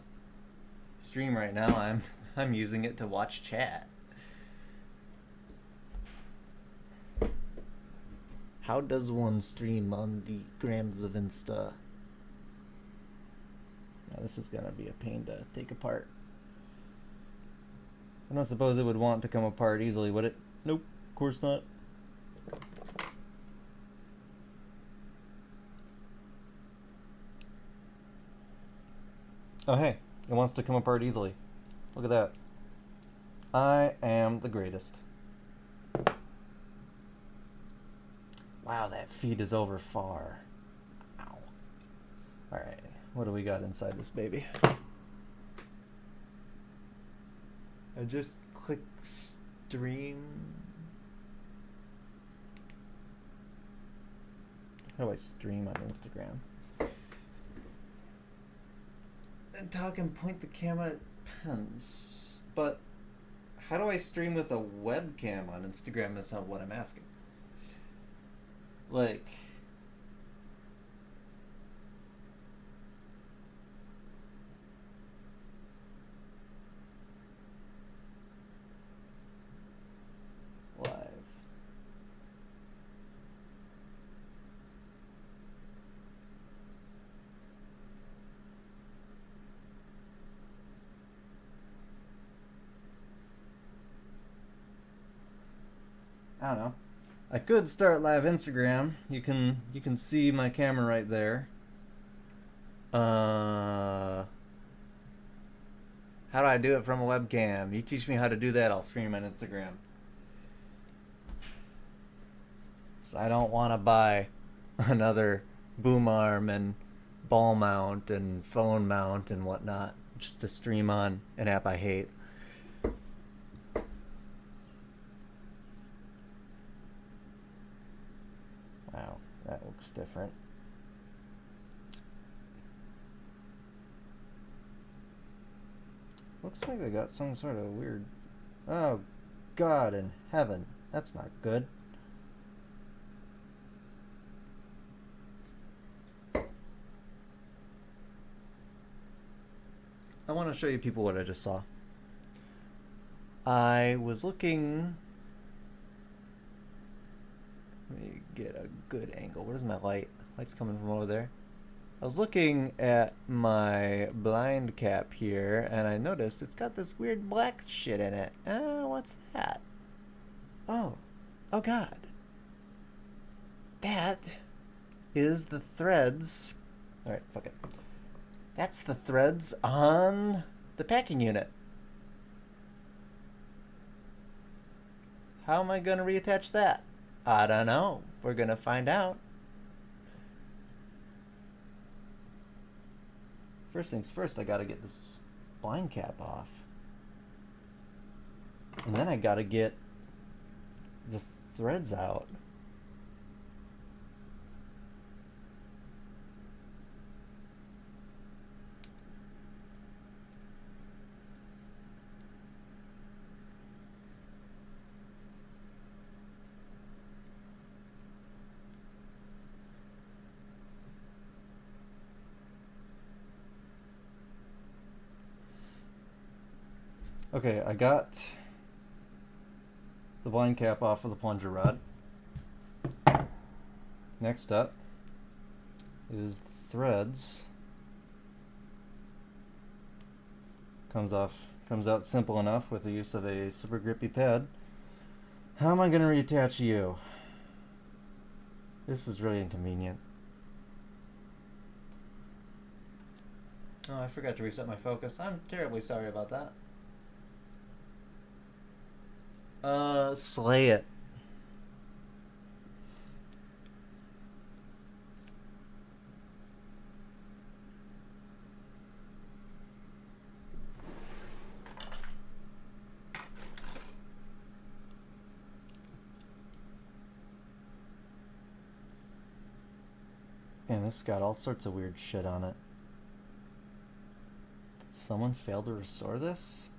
stream right now. I'm using it to watch chat. How does one stream on the grams of Insta? Now this is gonna be a pain to take apart. I don't suppose it would want to come apart easily, would it? Nope, of course not. Oh hey, it wants to come apart easily. Look at that. I am the greatest. Wow, that feed is over far. Ow. Alright, what do we got inside this baby? I just click stream. How do I stream on Instagram? And talk and point the camera at pens. But how do I stream with a webcam on Instagram is what I'm asking. Like, live. I don't know. I could start live Instagram. You can see my camera right there. How do I do it from a webcam? You teach me how to do that, I'll stream on Instagram. So I don't want to buy another boom arm and ball mount and phone mount and whatnot just to stream on an app I hate. Wow, that looks different. Looks like they got some sort of weird... Oh, God in heaven. That's not good. I want to show you people what I just saw. I was looking... Let me get a good angle. Where's my light? Light's coming from over there. I was looking at my blind cap here, and I noticed it's got this weird black shit in it. What's that? Oh God. That is the threads. Alright, fuck it. That's the threads on the packing unit. How am I gonna reattach that? I don't know. We're gonna find out. First things first, I gotta get this blind cap off. And then I gotta get the threads out. Okay, I got the blind cap off of the plunger rod. Next up is the threads. Comes out simple enough with the use of a super grippy pad. How am I going to reattach you? This is really inconvenient. Oh, I forgot to reset my focus. I'm terribly sorry about that. Slay it. Man, this has got all sorts of weird shit on it. Did someone fail to restore this?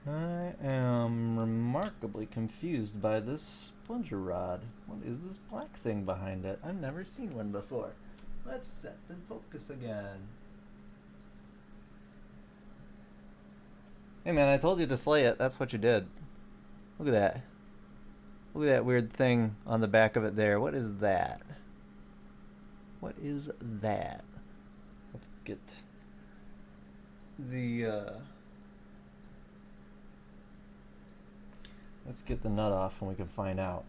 I am remarkably confused by this plunger rod. What is this black thing behind it? I've never seen one before. Let's set the focus again. Hey man, I told you to slay it. That's what you did. Look at that. Look at that weird thing on the back of it there. What is that? What is that? Let's get the let's get the nut off and we can find out.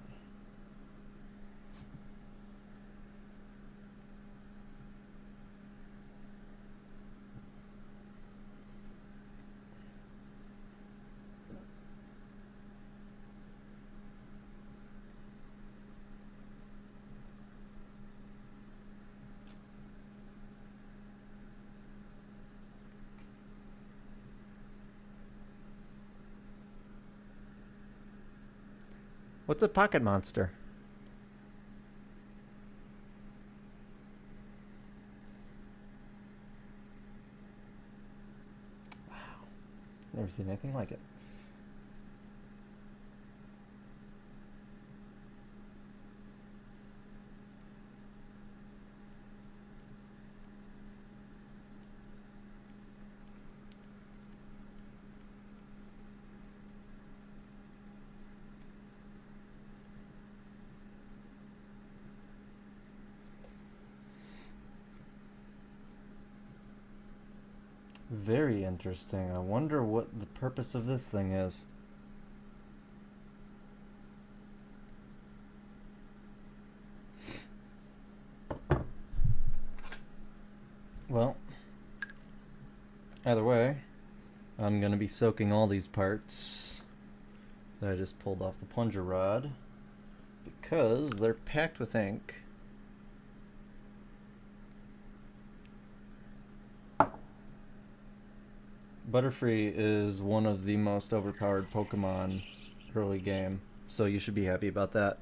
What's a pocket monster? Wow. Never seen anything like it. Very interesting. I wonder what the purpose of this thing is. Well, either way, I'm going to be soaking all these parts that I just pulled off the plunger rod because they're packed with ink. Butterfree is one of the most overpowered Pokemon early game, so you should be happy about that.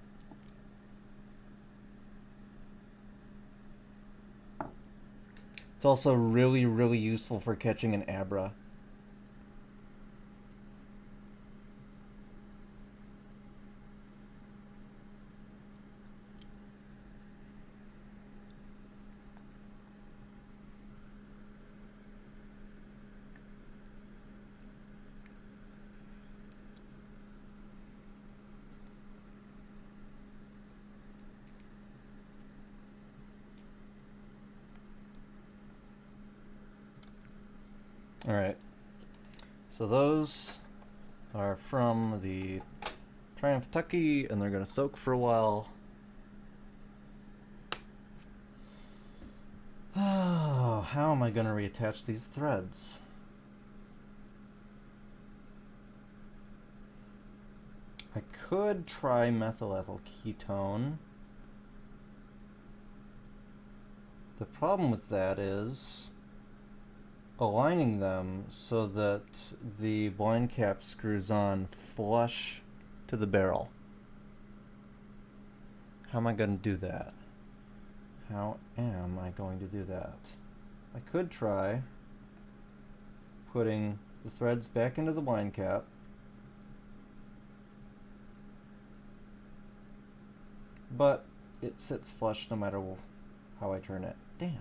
It's also really, really useful for catching an Abra. Alright, so those are from the Triumph Tucky, and they're going to soak for a while. Oh, how am I going to reattach these threads? I could try methyl ethyl ketone. The problem with that is aligning them so that the blind cap screws on flush to the barrel. How am I going to do that? How am I going to do that? I could try putting the threads back into the blind cap, but it sits flush no matter how I turn it. Damn.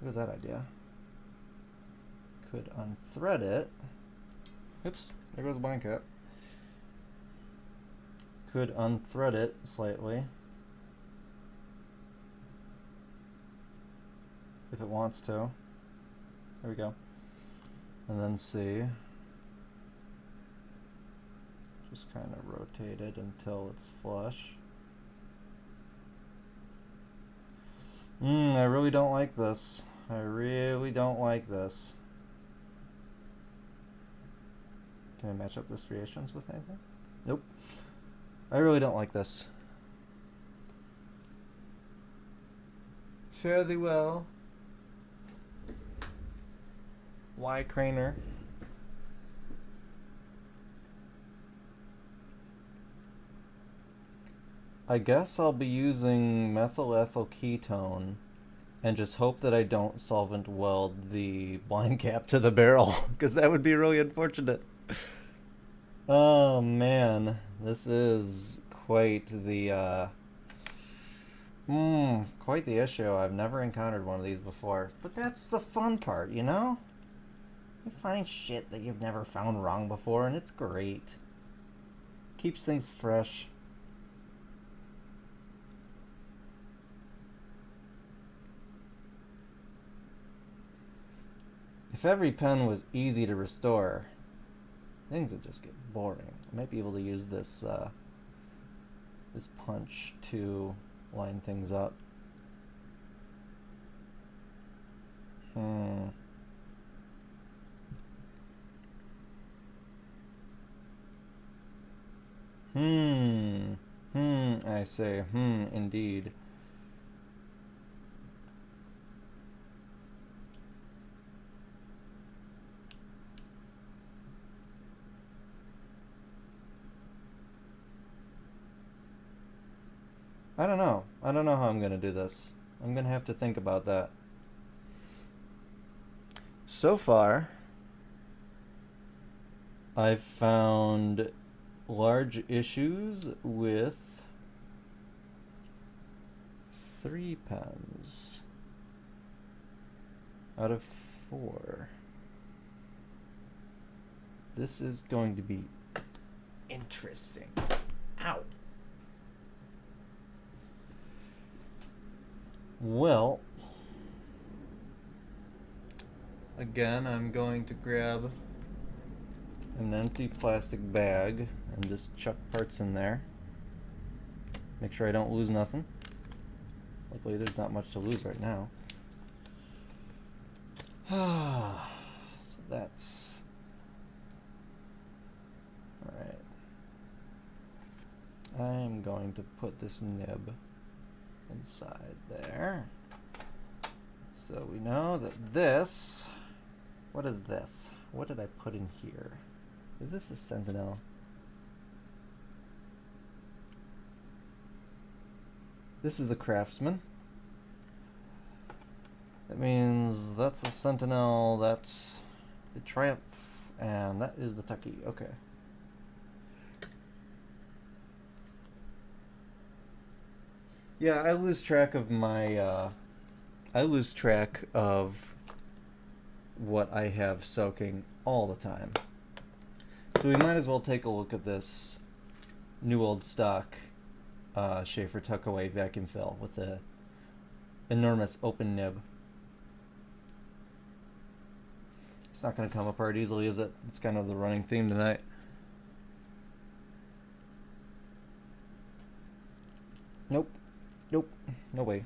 What was that idea? Could unthread it. Oops, there goes the blind cap. Could unthread it slightly if it wants to. There we go. And then see. Just kind of rotate it until it's flush. I really don't like this. I really don't like this. Can I match up the striations with anything? Nope. I really don't like this. Fare thee well. Y. Craner. I guess I'll be using methyl ethyl ketone and just hope that I don't solvent weld the blind cap to the barrel, because that would be really unfortunate. Oh man, this is quite the issue. I've never encountered one of these before, but that's the fun part, you know? You find shit that you've never found wrong before, and it's great. Keeps things fresh. If every pen was easy to restore, things would just get boring. I might be able to use this this punch to line things up. I say, indeed. I don't know. I don't know how I'm gonna do this. I'm gonna have to think about that. So far, I've found large issues with 3 pens out of 4. This is going to be interesting. Ow. Well, again, I'm going to grab an empty plastic bag and just chuck parts in there. Make sure I don't lose nothing. Luckily, there's not much to lose right now. So that's... Alright. I'm going to put this nib inside there. So we know that this... What is this? What did I put in here? Is this a Sentinel? This is the Craftsman. That means that's a Sentinel, that's the Triumph, and that is the Tucky. Okay. Yeah, I lose track of my, I lose track of what I have soaking all the time. So we might as well take a look at this new old stock Sheaffer Tuckaway vacuum fill with the enormous open nib. It's not going to come apart easily, is it? It's kind of the running theme tonight. Nope. Nope. No way.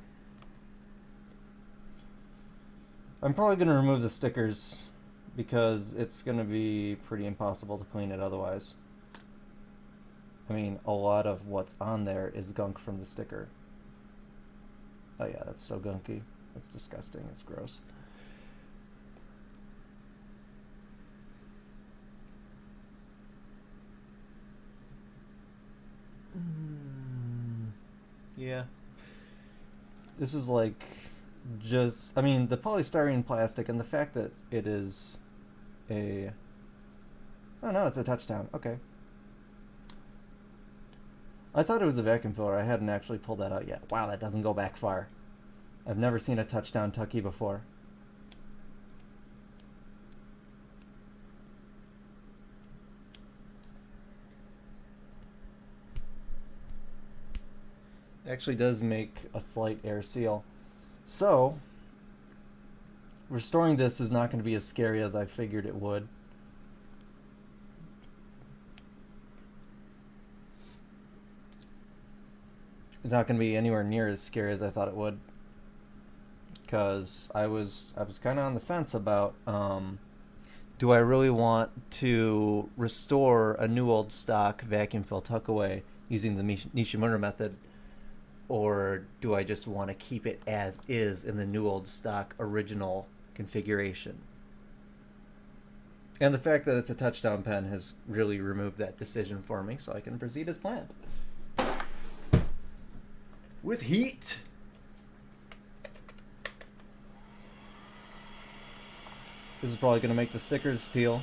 I'm probably going to remove the stickers because it's going to be pretty impossible to clean it otherwise. I mean, a lot of what's on there is gunk from the sticker. Oh yeah, that's so gunky. That's disgusting. It's gross. Yeah. This is like just, I mean, the polystyrene plastic and the fact that it is a, oh no, it's a touchdown. Okay. I thought it was a vacuum filler. I hadn't actually pulled that out yet. Wow, that doesn't go back far. I've never seen a touchdown Tucky before. It actually does make a slight air seal. So, restoring this is not going to be as scary as I figured it would. It's not going to be anywhere near as scary as I thought it would, because I was kind of on the fence about do I really want to restore a new old stock vacuum fill tuckaway using the Nishimura method, or do I just want to keep it as is in the new old stock original configuration? And the fact that it's a touchdown pen has really removed that decision for me, so I can proceed as planned. With heat. This is probably going to make the stickers peel.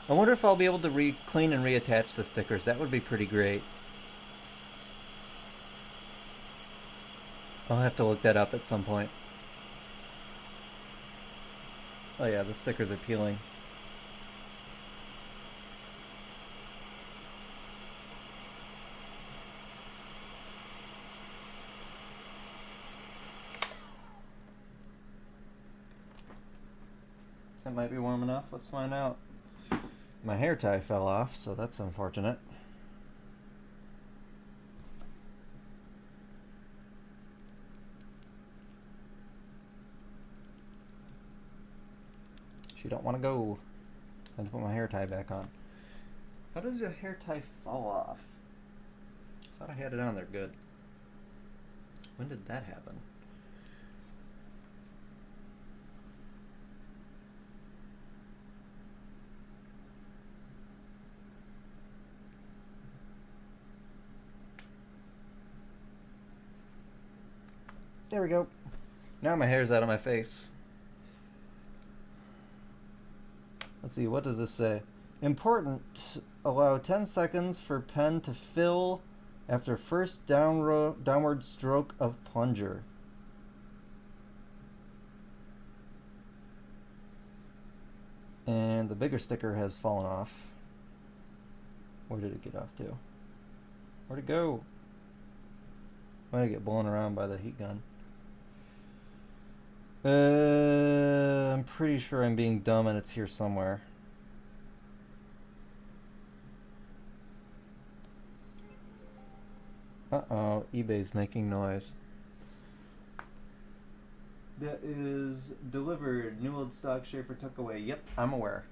I wonder if I'll be able to clean and reattach the stickers. That would be pretty great. I'll have to look that up at some point. Oh yeah, the stickers are peeling. That might be warm enough. Let's find out. My hair tie fell off, so that's unfortunate. She don't want to go. Time to put my hair tie back on. How does a hair tie fall off? I thought I had it on there good. When did that happen? There we go. Now my hair's out of my face. Let's see, what does this say? Important. Allow 10 seconds for pen to fill after first downward stroke of plunger. And the bigger sticker has fallen off. Where did it get off to? Where'd it go? Might get blown around by the heat gun. I'm pretty sure I'm being dumb and it's here somewhere. Uh-oh, eBay's making noise. That is delivered. New old stock Schaefer took away. Yep, I'm aware.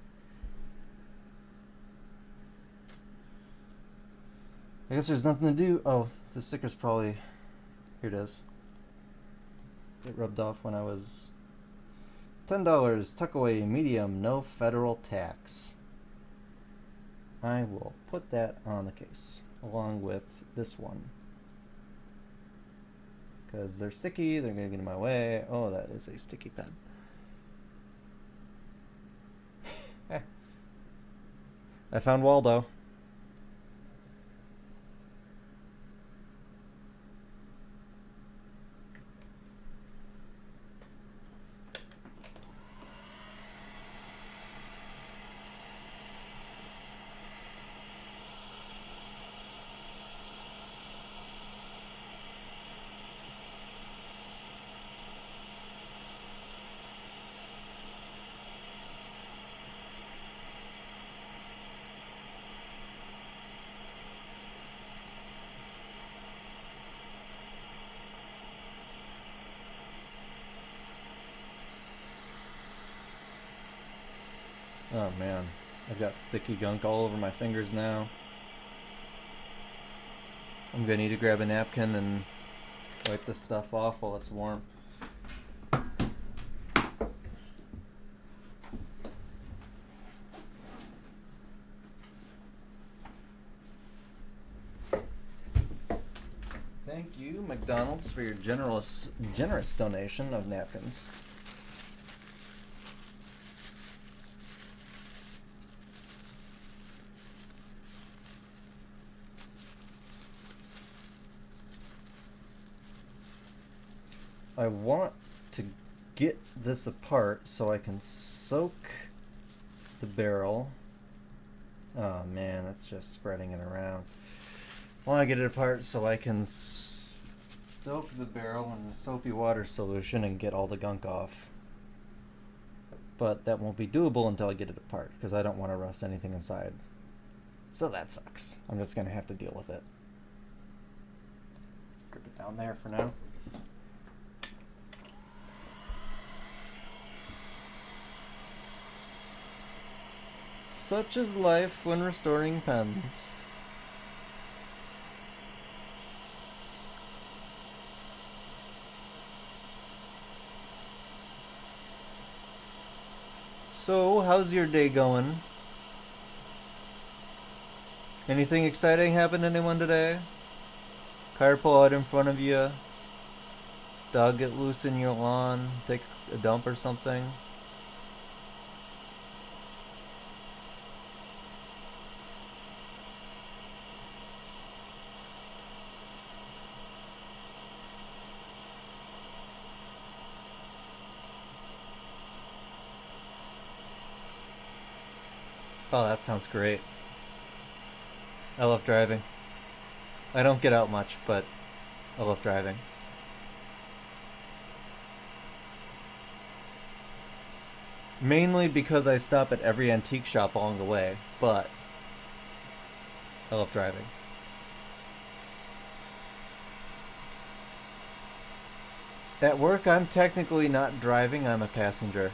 I guess there's nothing to do. Oh, the sticker's probably... Here it is. It rubbed off when I was... $10, tuck away, medium, no federal tax. I will put that on the case, along with this one. Because they're sticky, they're going to get in my way. Oh, that is a sticky pen. I found Waldo. Oh man, I've got sticky gunk all over my fingers now. I'm gonna need to grab a napkin and wipe this stuff off while it's warm. Thank you, McDonald's, for your generous donation of napkins. I want to get this apart so I can soak the barrel. Oh man, that's just spreading it around. I want to get it apart so I can soak the barrel in the soapy water solution and get all the gunk off. But that won't be doable until I get it apart because I don't want to rust anything inside. So that sucks. I'm just going to have to deal with it. Grip it down there for now. Such is life when restoring pens. So, how's your day going? Anything exciting happen to anyone today? Car pull out in front of you? Dog get loose in your lawn? Take a dump or something? Oh, that sounds great. I love driving. I don't get out much, but I love driving. Mainly because I stop at every antique shop along the way, but I love driving. At work, I'm technically not driving, I'm a passenger.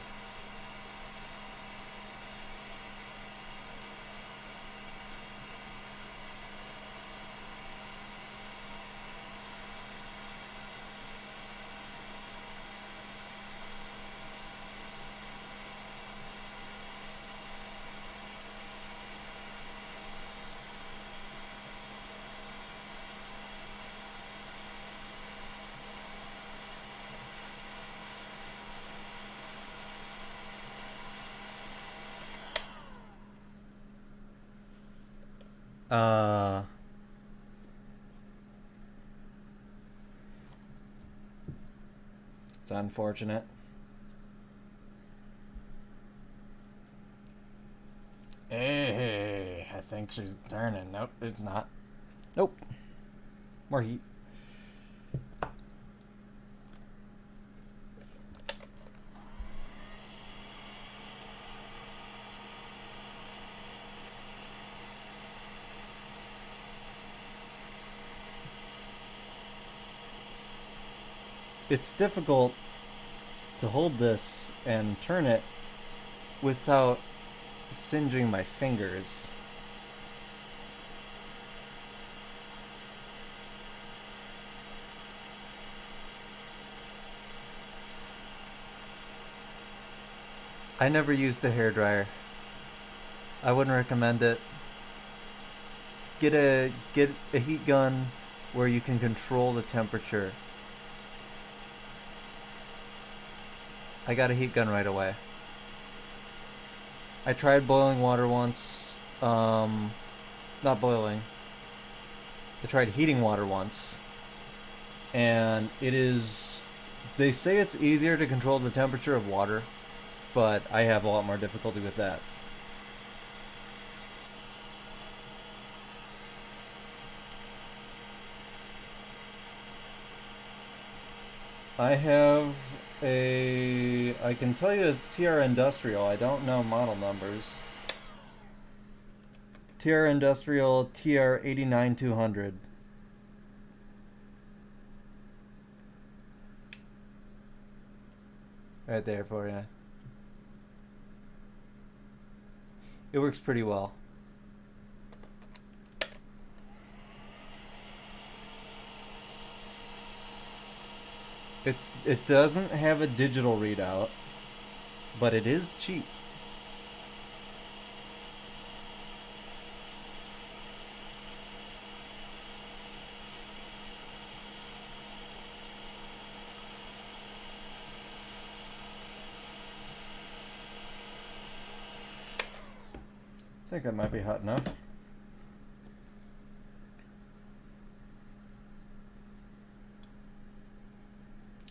Uh, it's unfortunate. Hey, I think she's turning. Nope, it's not. Nope. More heat. It's difficult to hold this and turn it without singeing my fingers. I never used a hairdryer. I wouldn't recommend it. Get a heat gun where you can control the temperature. I got a heat gun right away. I tried boiling water once. Not boiling. I tried heating water once. And it is. They say it's easier to control the temperature of water, but I have a lot more difficulty with that. I can tell you it's TR Industrial. I don't know model numbers. TR Industrial TR 89200. Right there for you. It works pretty well. It doesn't have a digital readout, but it is cheap. I think that might be hot enough.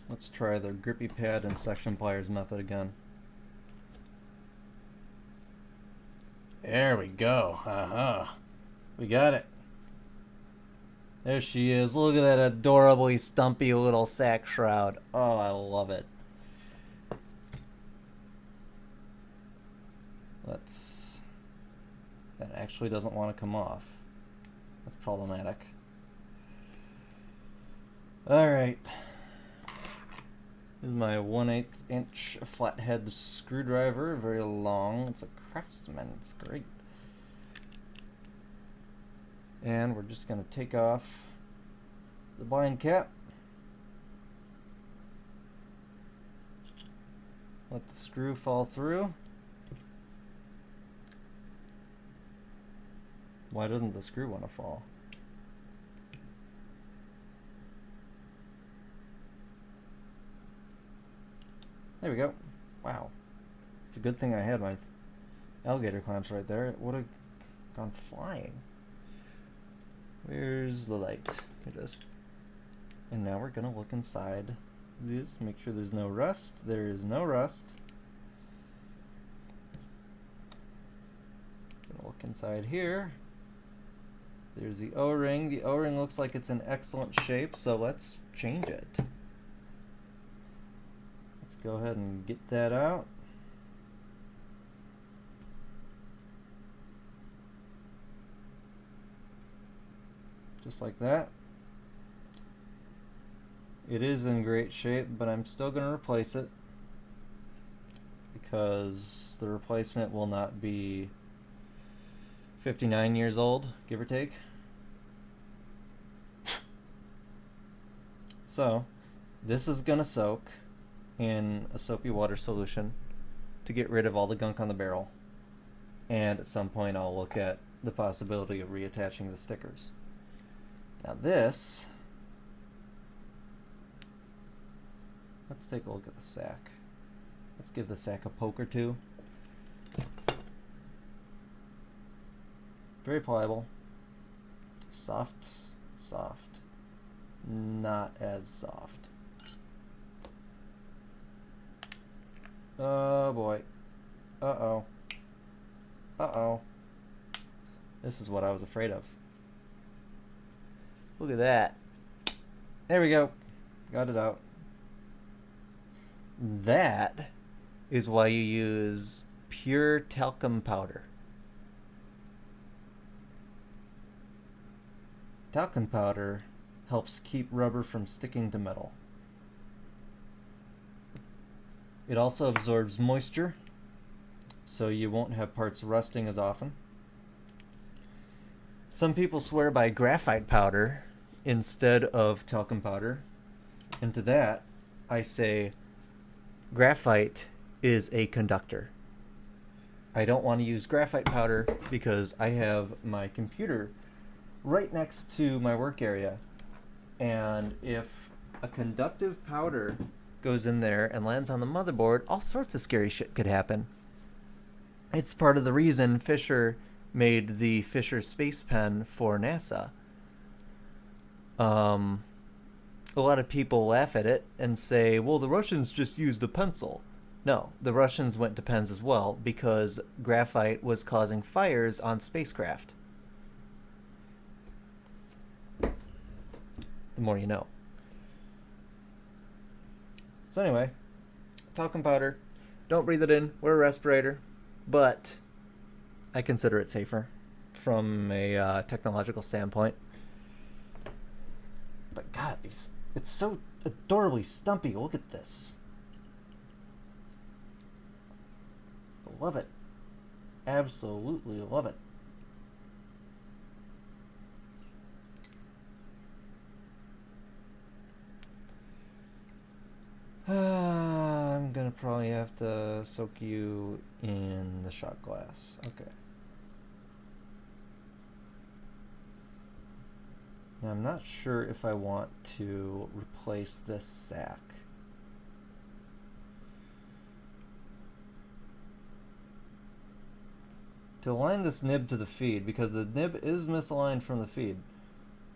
Let's try the grippy pad and section pliers method again. There we go. We got it. There she is. Look at that adorably stumpy little sack shroud. Oh, I love it. That actually doesn't want to come off. That's problematic. Alright. This is my 1/8 inch flathead screwdriver. Very long. It's a Craftsman. It's great. And we're just going to take off the blind cap. Let the screw fall through. Why doesn't the screw want to fall? There we go. Wow. It's a good thing I had my alligator clamps right there. It would have gone flying. Where's the light? Here it is. And now we're going to look inside this, make sure there's no rust. There is no rust. Look inside here. There's the O-ring. The O-ring looks like it's in excellent shape, so let's change it. Let's go ahead and get that out. Just like that. It is in great shape, but I'm still going to replace it because the replacement will not be 59 years old, give or take. So, this is going to soak in a soapy water solution to get rid of all the gunk on the barrel. And at some point I'll look at the possibility of reattaching the stickers. Now this, let's take a look at the sack. Let's give the sack a poke or two. Very pliable. Soft, soft. Not as soft. Oh boy. Uh-oh. Uh-oh. This is what I was afraid of. Look at that. There we go. Got it out. That is why you use pure talcum powder. Talcum powder helps keep rubber from sticking to metal. It also absorbs moisture, so you won't have parts rusting as often. Some people swear by graphite powder instead of talcum powder. And to that, I say graphite is a conductor. I don't want to use graphite powder because I have my computer right next to my work area. And if a conductive powder goes in there and lands on the motherboard, all sorts of scary shit could happen. It's part of the reason Fisher made the Fisher Space Pen for NASA. A lot of people laugh at it and say, well, the Russians just used a pencil. No, the Russians went to pens as well because graphite was causing fires on spacecraft. The more you know. So anyway, talcum powder. Don't breathe it in. Wear a respirator. But I consider it safer from a technological standpoint. But God, it's so adorably stumpy. Look at this. I love it. Absolutely love it. I'm gonna probably have to soak you in the shot glass. Okay. Now I'm not sure if I want to replace this sack. To align this nib to the feed, because the nib is misaligned from the feed,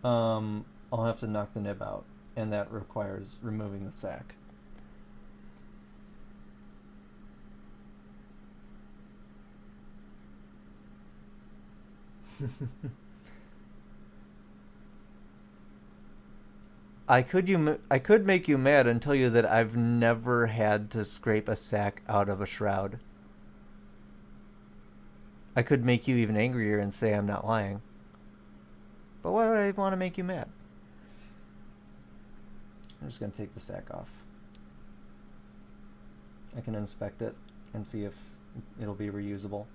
I'll have to knock the nib out, and that requires removing the sack. I could make you mad and tell you that I've never had to scrape a sack out of a shroud. I could make you even angrier and say I'm not lying. But why would I want to make you mad? I'm just going to take the sack off. I can inspect it and see if it'll be reusable.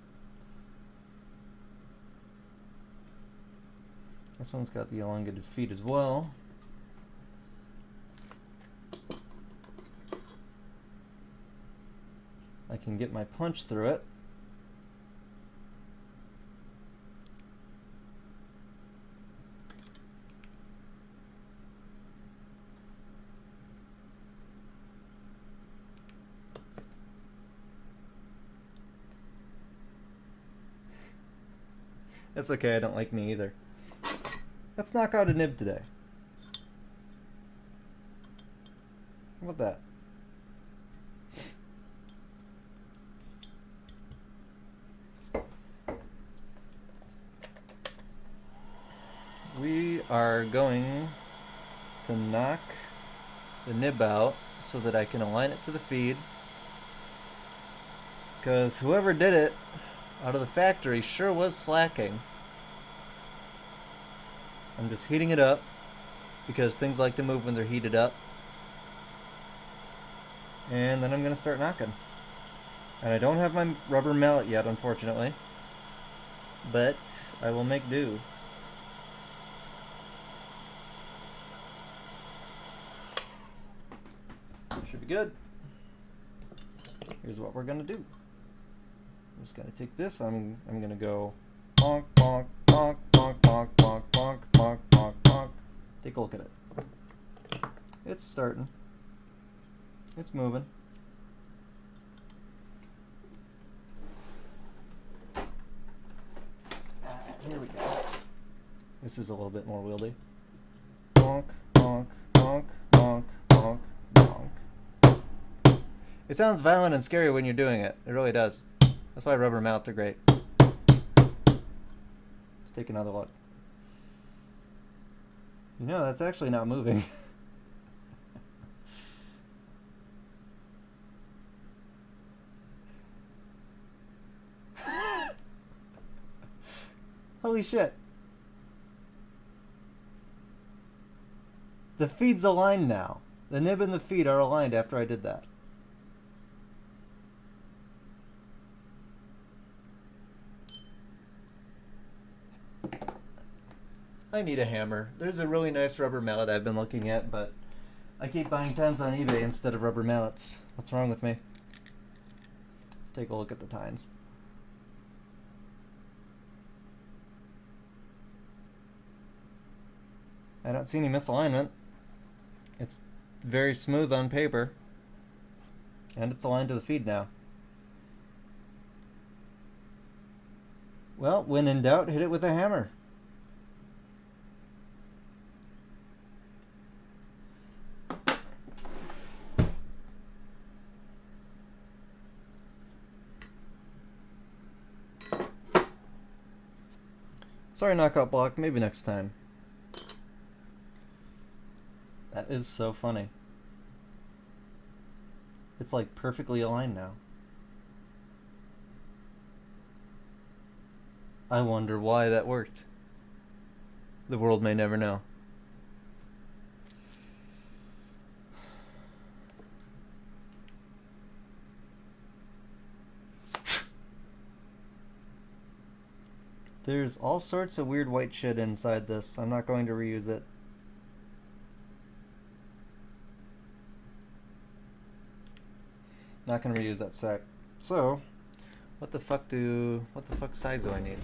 This one's got the elongated feet as well. I can get my punch through it. That's okay, I don't like me either. Let's knock out a nib today. How about that? are going to knock the nib out so that I can align it to the feed. Because whoever did it out of the factory sure was slacking. I'm just heating it up because things like to move when they're heated up. And then I'm going to start knocking. And I don't have my rubber mallet yet, unfortunately. But I will make do. Should be good. Here's what we're going to do. I'm just going to take this. I'm going to go bonk, bonk, bonk, bonk, bonk, bonk, bonk, bonk, bonk, bonk. Take a look at it. It's starting. It's moving. Here we go. This is a little bit more wieldy. Bonk, bonk, bonk, bonk, bonk, bonk. It sounds violent and scary when you're doing it. It really does. That's why rubber mallets are great. Let's take another look. You know, that's actually not moving. Holy shit. The feed's aligned now. The nib and the feed are aligned after I did that. I need a hammer. There's a really nice rubber mallet I've been looking at, but I keep buying tines on eBay instead of rubber mallets. What's wrong with me? Let's take a look at the tines. I don't see any misalignment. It's very smooth on paper. And it's aligned to the feed now. Well, when in doubt, hit it with a hammer. Sorry, knockout block. Maybe next time. That is so funny. It's like perfectly aligned now. I wonder why that worked. The world may never know. There's all sorts of weird white shit inside this. I'm not going to reuse it. Not gonna reuse that sack. So, what the fuck size do I need?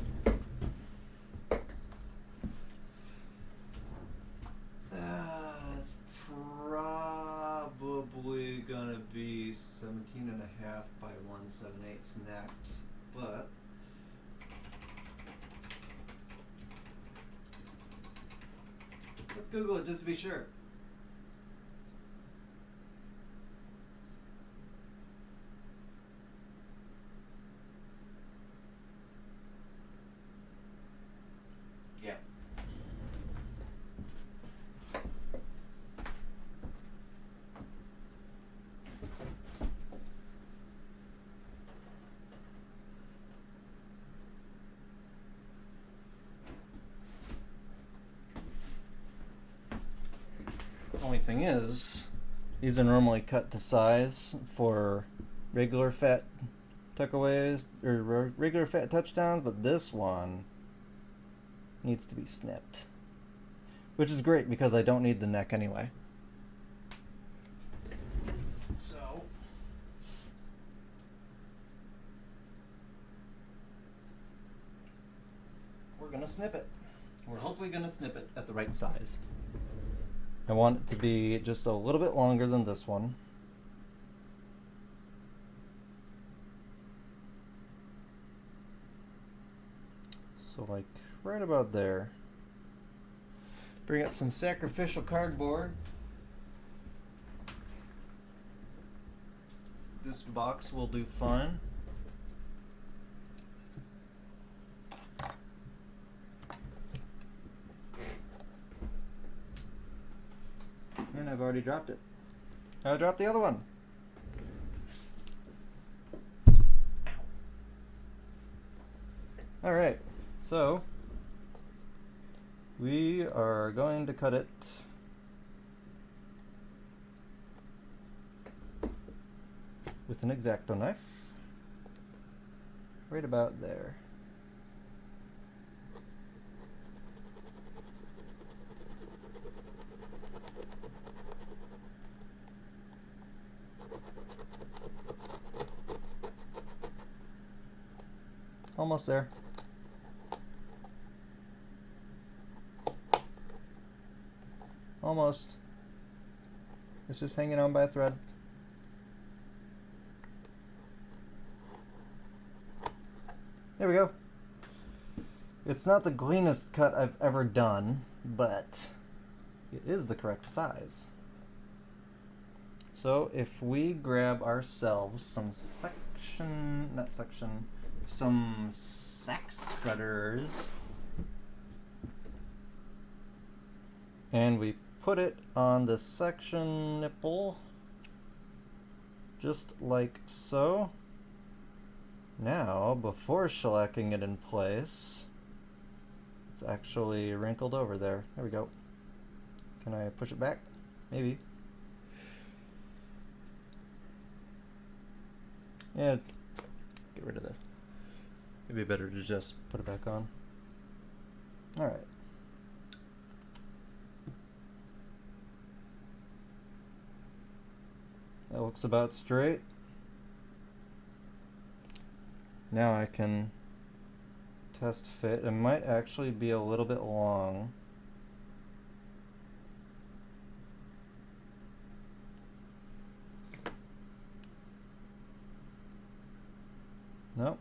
It's probably gonna be 17.5 by 178 snaps, but let's Google it just to be sure. Only thing is, these are normally cut to size for regular fat tuckaways or regular fat touchdowns, but this one needs to be snipped, which is great because I don't need the neck anyway. So we're gonna snip it. We're hopefully gonna snip it at the right size. I want it to be just a little bit longer than this one. So like right about there. Bring up some sacrificial cardboard. This box will do fine. I've already dropped it. I dropped the other one. Alright, so we are going to cut it with an X-Acto knife right about there. Almost there. Almost. It's just hanging on by a thread. There we go. It's not the cleanest cut I've ever done, but it is the correct size. So if we grab ourselves some some sack spreaders, and we put it on the section nipple, just like so. Now, before shellacking it in place, it's actually wrinkled over there. There we go. Can I push it back? Maybe. Yeah, get rid of this. It'd be better to just put it back on. Alright. That looks about straight. Now I can test fit. It might actually be a little bit long. Nope.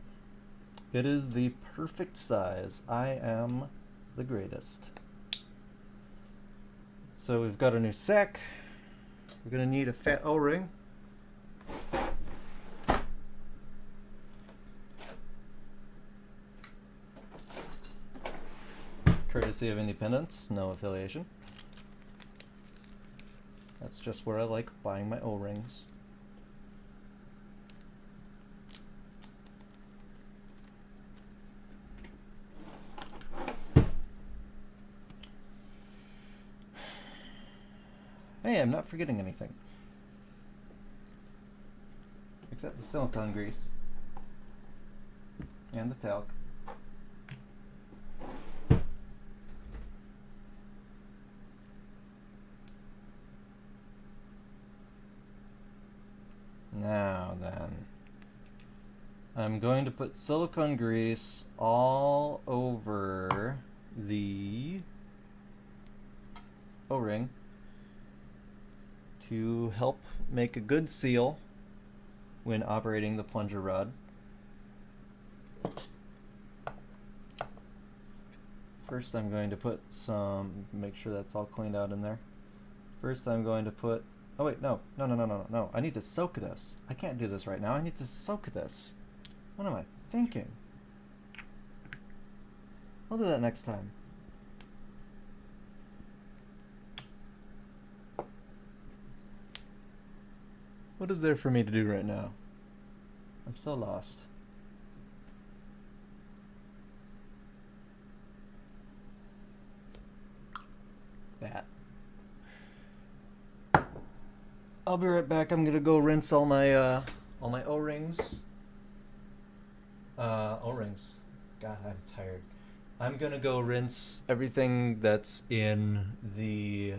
It is the perfect size. I am the greatest. So we've got a new sack. We're gonna need a fat O-ring. Courtesy of Independence, no affiliation. That's just where I like buying my O-rings. Hey, I'm not forgetting anything. Except the silicone grease. And the talc. Now then, I'm going to put silicone grease all over the O-ring to help make a good seal when operating the plunger rod. First I'm going to put some, make sure that's all cleaned out in there. First I'm going to put, oh wait, no, I need to soak this. I can't do this right now, I need to soak this. What am I thinking? I'll do that next time. What is there for me to do right now? I'm so lost. That. I'll be right back. I'm gonna go rinse all my O-rings. O-rings. God, I'm tired. I'm gonna go rinse everything that's in the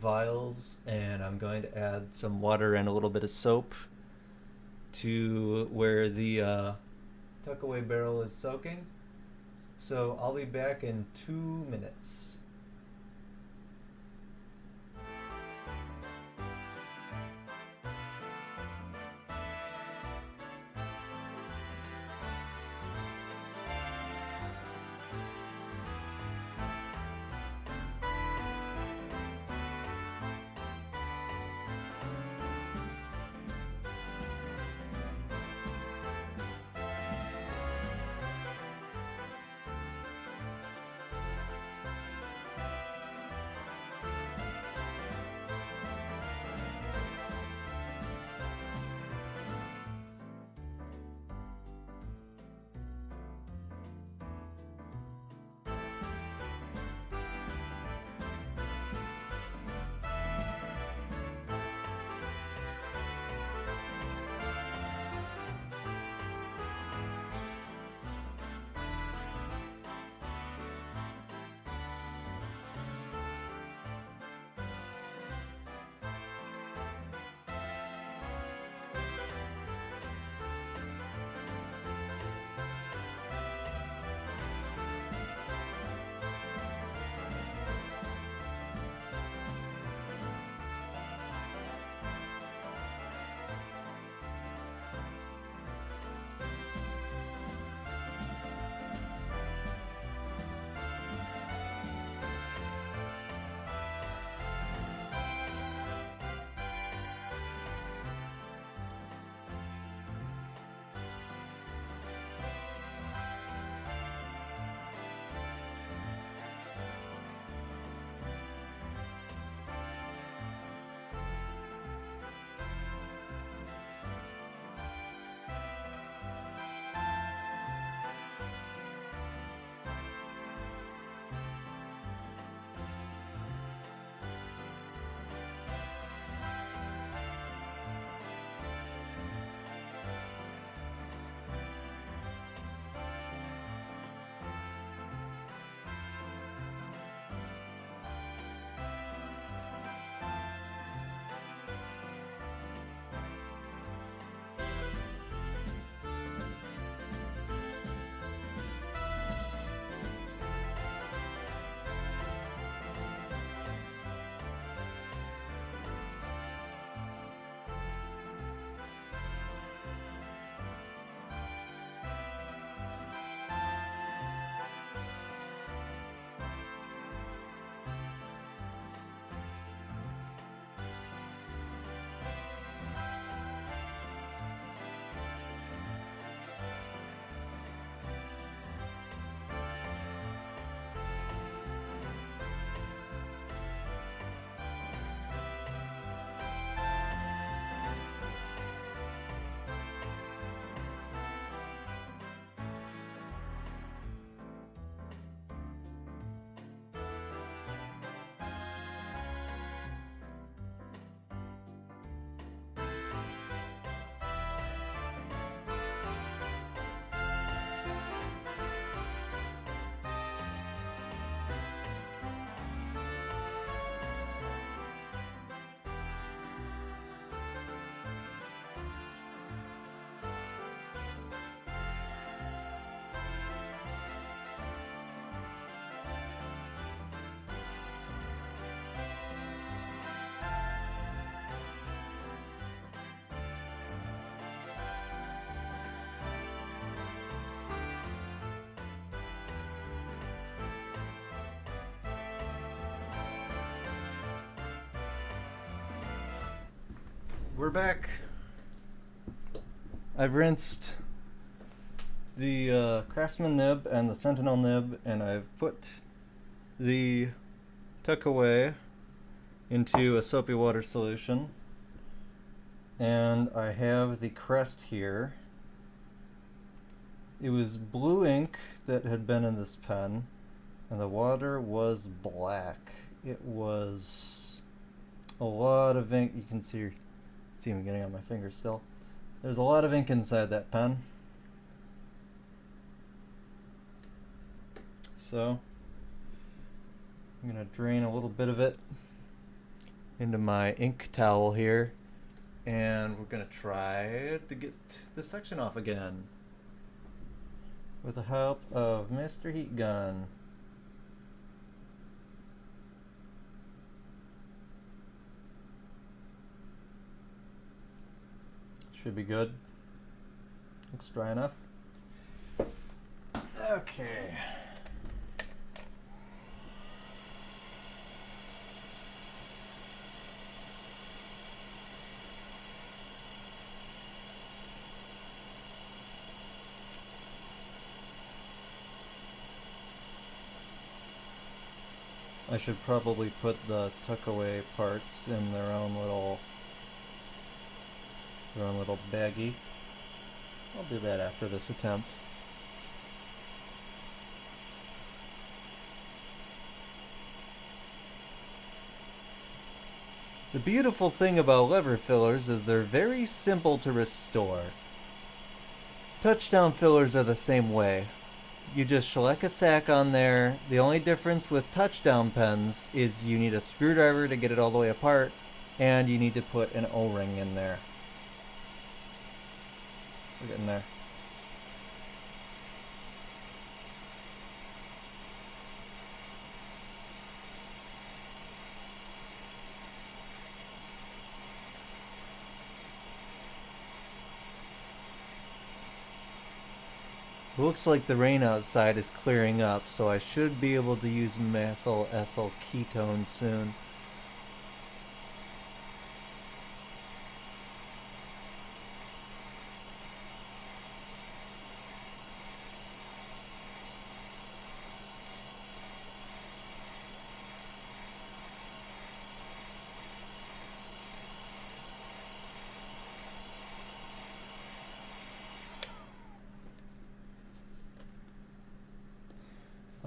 vials, and I'm going to add some water and a little bit of soap to where the tuck-away barrel is soaking. So I'll be back in 2 minutes. We're back. I've rinsed the Craftsman nib and the Sentinel nib, and I've put the tuckaway into a soapy water solution. And I have the crest here. It was blue ink that had been in this pen, and the water was black. It was a lot of ink. You can see me getting on my finger still. There's a lot of ink inside that pen. So I'm gonna drain a little bit of it into my ink towel here, and we're gonna try to get this section off again with the help of Mr. Heat Gun. Should be good. Looks dry enough. Okay. I should probably put the tuckaway parts in their own little baggie. I'll do that after this attempt. The beautiful thing about lever fillers is they're very simple to restore. Touchdown fillers are the same way. You just shellac a sack on there. The only difference with touchdown pens is you need a screwdriver to get it all the way apart, and you need to put an O-ring in there. We're getting there. It looks like the rain outside is clearing up, so I should be able to use methyl ethyl ketone soon.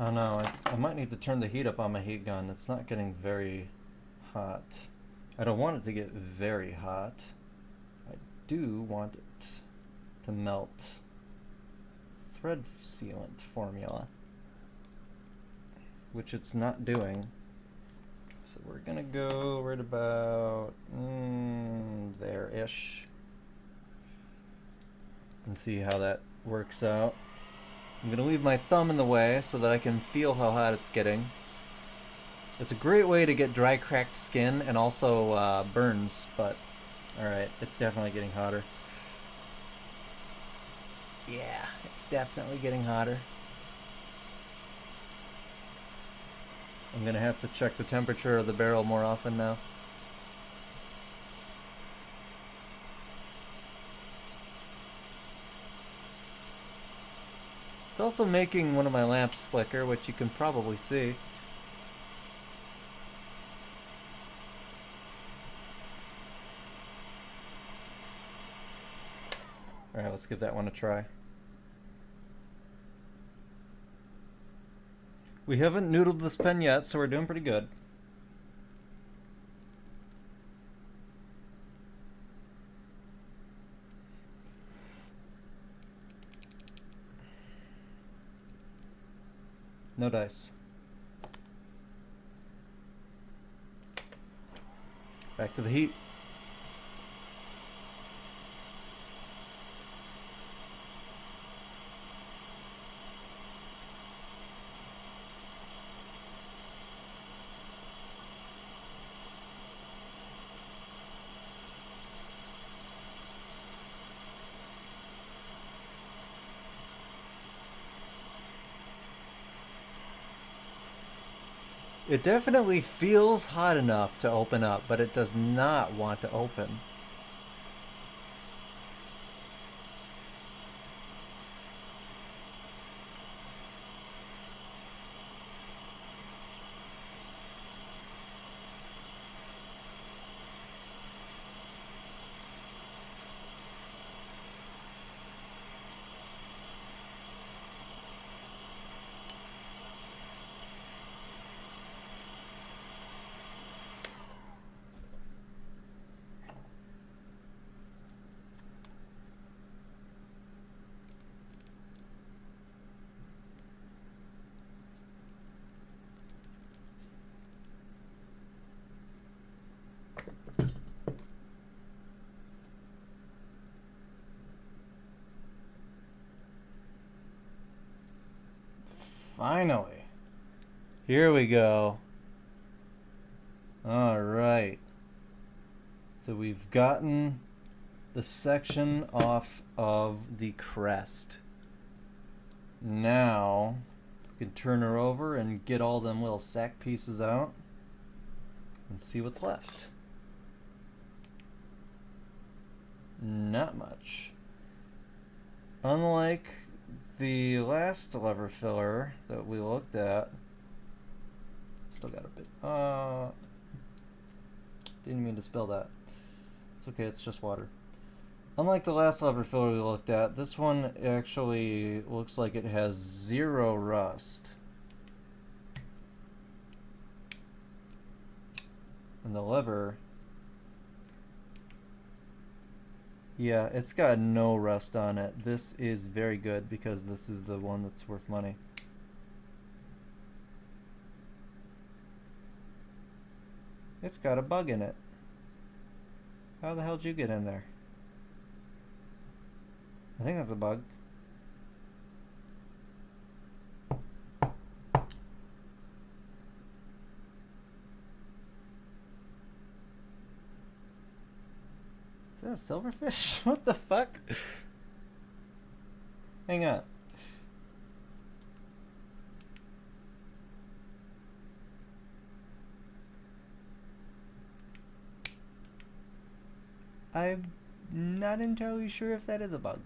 Oh no, I might need to turn the heat up on my heat gun. It's not getting very hot. I don't want it to get very hot. I do want it to melt. Thread sealant formula, which it's not doing. So we're gonna go right about there-ish and see how that works out. I'm gonna leave my thumb in the way so that I can feel how hot it's getting. It's a great way to get dry, cracked skin and also burns, but alright, it's definitely getting hotter. Yeah, it's definitely getting hotter. I'm gonna have to check the temperature of the barrel more often now. It's also making one of my lamps flicker, which you can probably see. Alright, let's give that one a try. We haven't noodled this pen yet, so we're doing pretty good. No dice. Back to the heat. It definitely feels hot enough to open up, but it does not want to open. Finally. Here we go. Alright. So we've gotten the section off of the crest. Now we can turn her over and get all them little sack pieces out and see what's left. Not much. Unlike the last lever filler that we looked at, still got a bit. Didn't mean to spill that. It's okay, it's just water. Unlike the last lever filler we looked at, this one actually looks like it has 0 rust. And the lever, yeah, it's got no rust on it. This is very good because this is the one that's worth money. It's got a bug in it. How the hell did you get in there? I think that's a bug. Is that a silverfish? What the fuck? Hang on. I'm not entirely sure if that is a bug.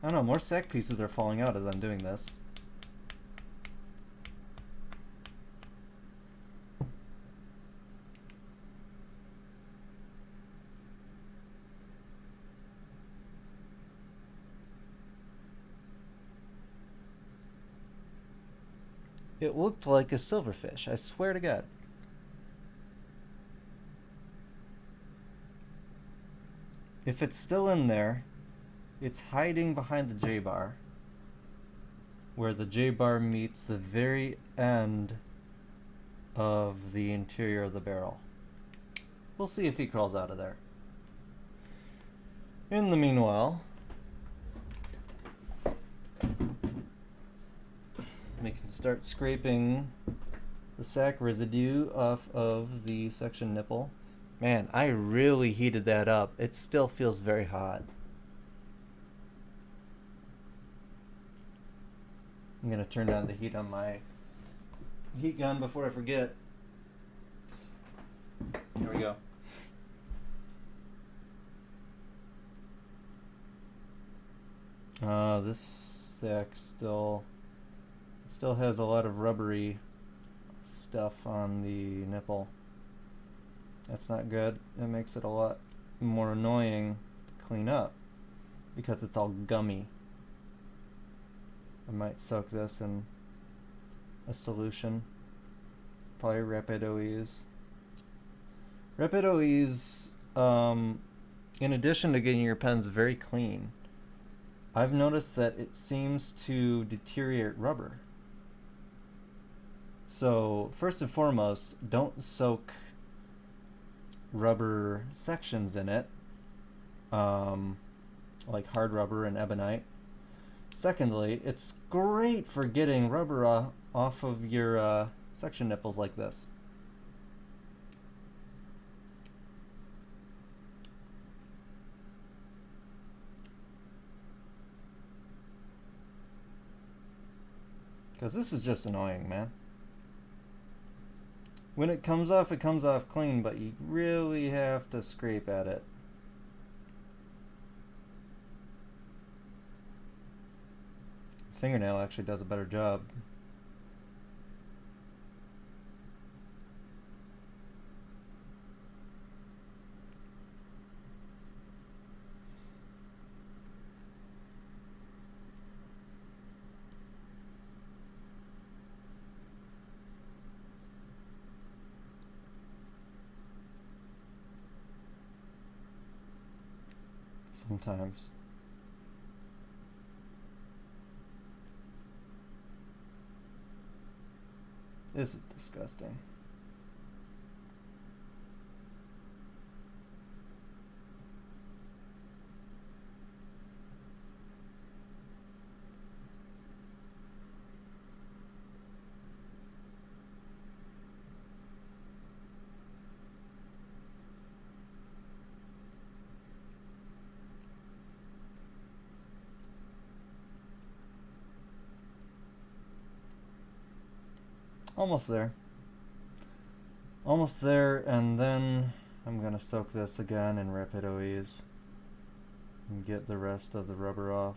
I don't know, more sack pieces are falling out as I'm doing this. It looked like a silverfish, I swear to God. If it's still in there, it's hiding behind the J-bar, where the J-bar meets the very end of the interior of the barrel. We'll see if he crawls out of there. In the meanwhile, we can start scraping the sack residue off of the section nipple. Man, I really heated that up. It still feels very hot. I'm gonna turn down the heat on my heat gun before I forget. Here we go. This sack still has a lot of rubbery stuff on the nipple. That's not good. It makes it a lot more annoying to clean up because it's all gummy. I might soak this in a solution. Probably Rapido-Ease. Rapido-Ease, in addition to getting your pens very clean, I've noticed that it seems to deteriorate rubber. So, first and foremost, don't soak rubber sections in it, like hard rubber and ebonite. Secondly, it's great for getting rubber off of your section nipples like this. Because this is just annoying, man. When it comes off clean, but you really have to scrape at it. Fingernail actually does a better job. Sometimes. This is disgusting. Almost there. Almost there, and then I'm gonna soak this again in Rapido Ease and get the rest of the rubber off.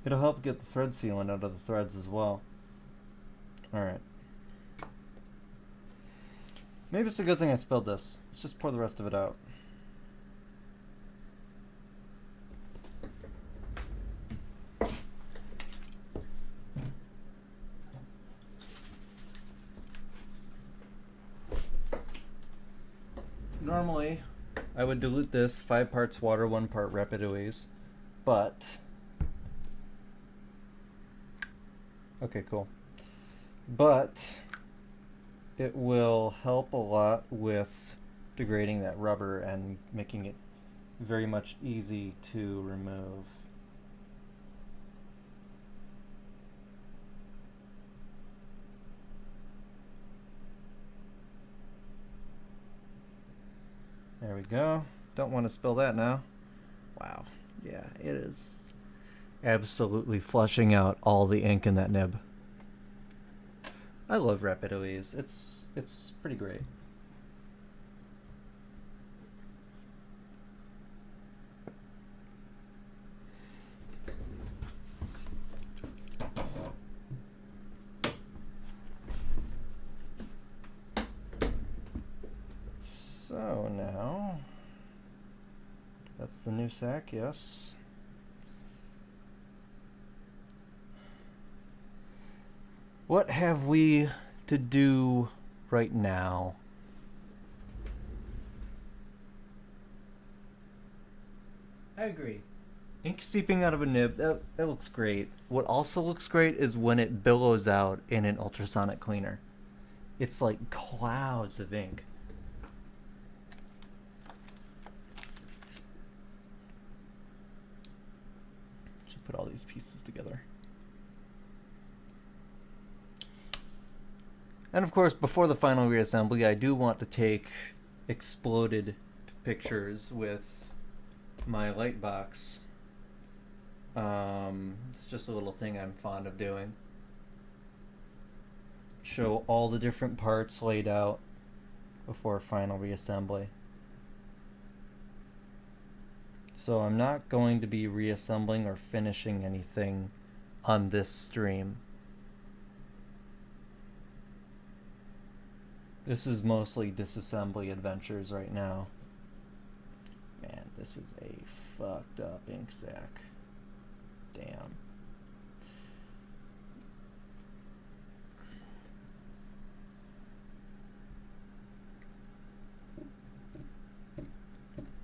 It'll help get the thread sealant out of the threads as well. Alright. Maybe it's a good thing I spilled this. Let's just pour the rest of it out. Normally, I would dilute this 5 parts water, 1 part Rapido Ease, but... Okay, cool. But it will help a lot with degrading that rubber and making it very much easy to remove. There we go. Don't want to spill that now. Wow. Yeah, it is absolutely flushing out all the ink in that nib. I love Rapido Ease. It's pretty great. So now, that's the new sack, yes. What have we to do right now? I agree. Ink seeping out of a nib, that looks great. What also looks great is when it billows out in an ultrasonic cleaner. It's like clouds of ink. Should put all these pieces together. And of course, before the final reassembly, I do want to take exploded pictures with my light box. It's just a little thing I'm fond of doing. Show all the different parts laid out before final reassembly. So I'm not going to be reassembling or finishing anything on this stream. This is mostly disassembly adventures right now. Man, this is a fucked up ink sac. Damn.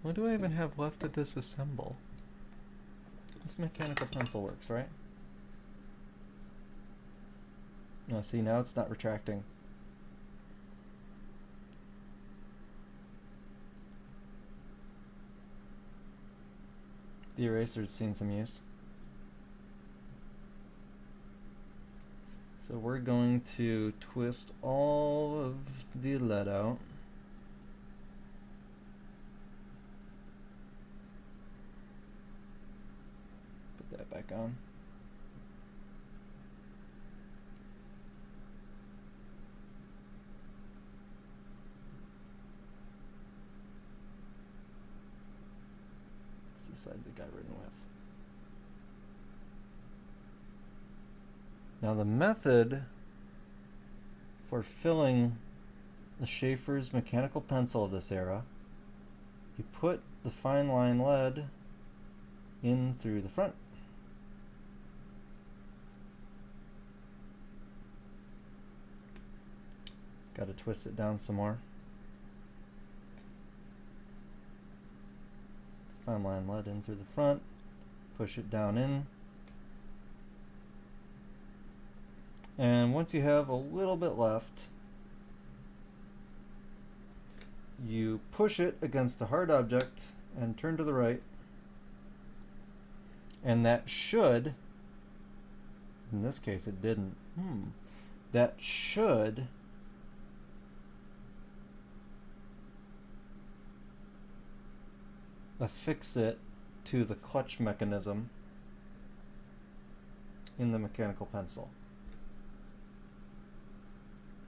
What do I even have left to disassemble? This mechanical pencil works, right? No, see, now it's not retracting. The eraser's seen some use. So we're going to twist all of the lead out. Put that back on. It's the side that got written with. Now the method for filling the Sheaffer's mechanical pencil of this era, you put the fine line lead in through the front. Got to twist it down some more. Fine line lead in through the front, push it down in. And once you have a little bit left, you push it against a hard object and turn to the right. And that should, in this case it didn't, that should affix it to the clutch mechanism in the mechanical pencil.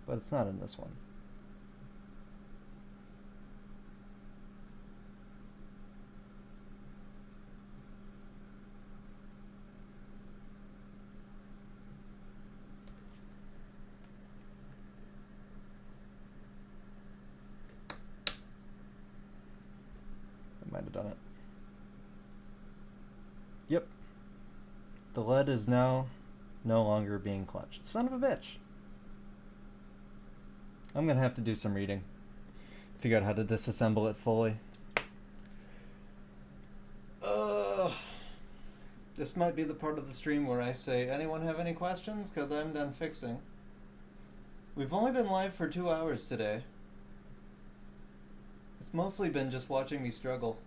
But it's not in this one. I might have done it. Yep. The lead is now no longer being clutched. Son of a bitch. I'm gonna have to do some reading. Figure out how to disassemble it fully. This might be the part of the stream where I say, anyone have any questions? Because I'm done fixing. We've only been live for 2 hours today. It's mostly been just watching me struggle.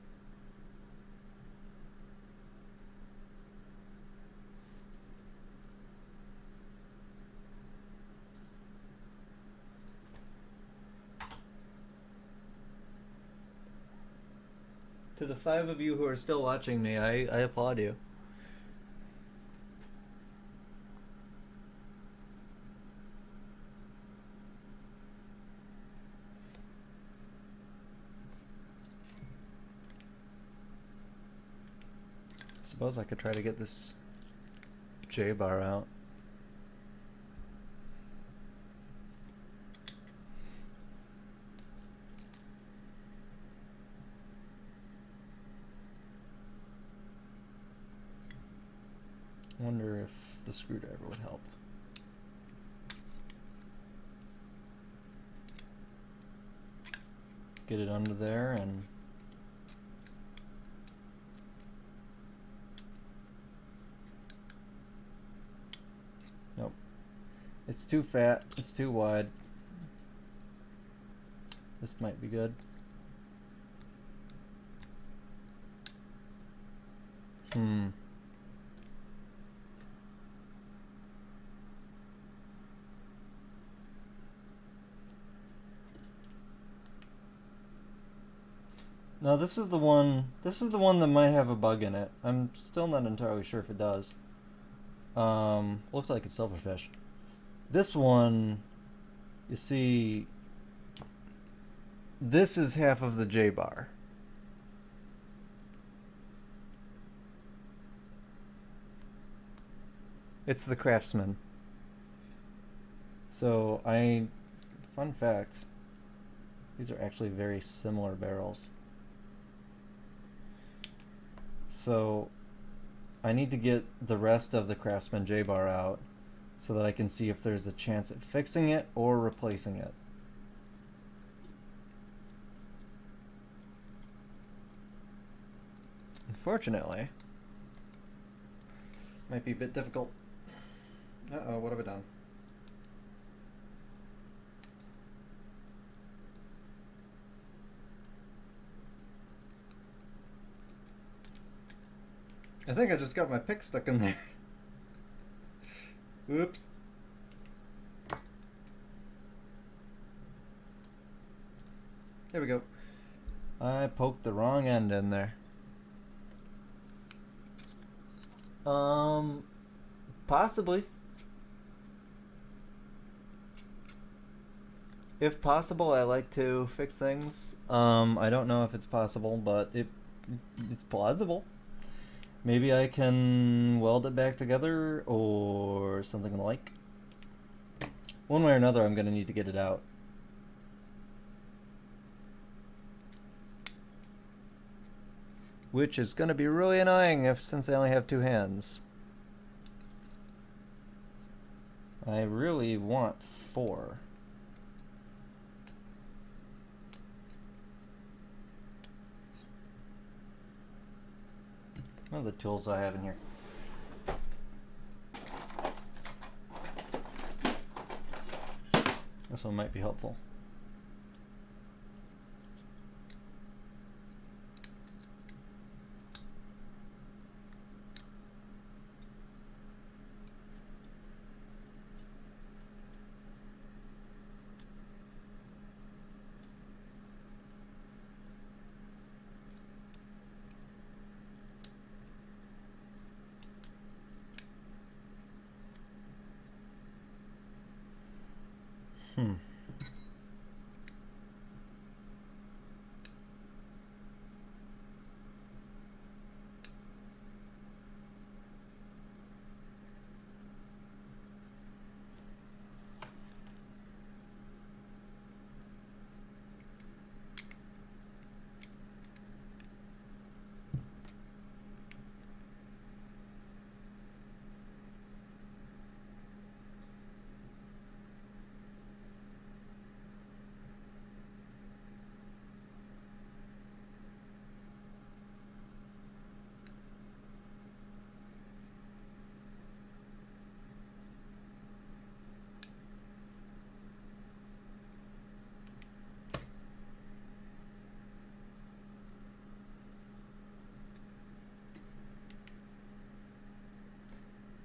To the 5 of you who are still watching me, I applaud you. Suppose I could try to get this J-bar out. I wonder if the screwdriver would help. Get it under there and nope. It's too fat, it's too wide. This might be good. No, this is the one that might have a bug in it. I'm still not entirely sure if it does. Looks like it's silverfish. This one, you see, this is half of the J-bar. It's the Craftsman. So fun fact, these are actually very similar barrels. So I need to get the rest of the Craftsman J-bar out so that I can see if there's a chance at fixing it or replacing it. Unfortunately, might be a bit difficult. Uh-oh, what have I done? I think I just got my pick stuck in there. Oops. There we go. I poked the wrong end in there. Possibly. If possible, I like to fix things. I don't know if it's possible, but it's plausible. Maybe I can weld it back together or something like. One way or another, I'm going to need to get it out. Which is going to be really annoying since I only have 2 hands. I really want 4. What are the tools I have in here? This one might be helpful.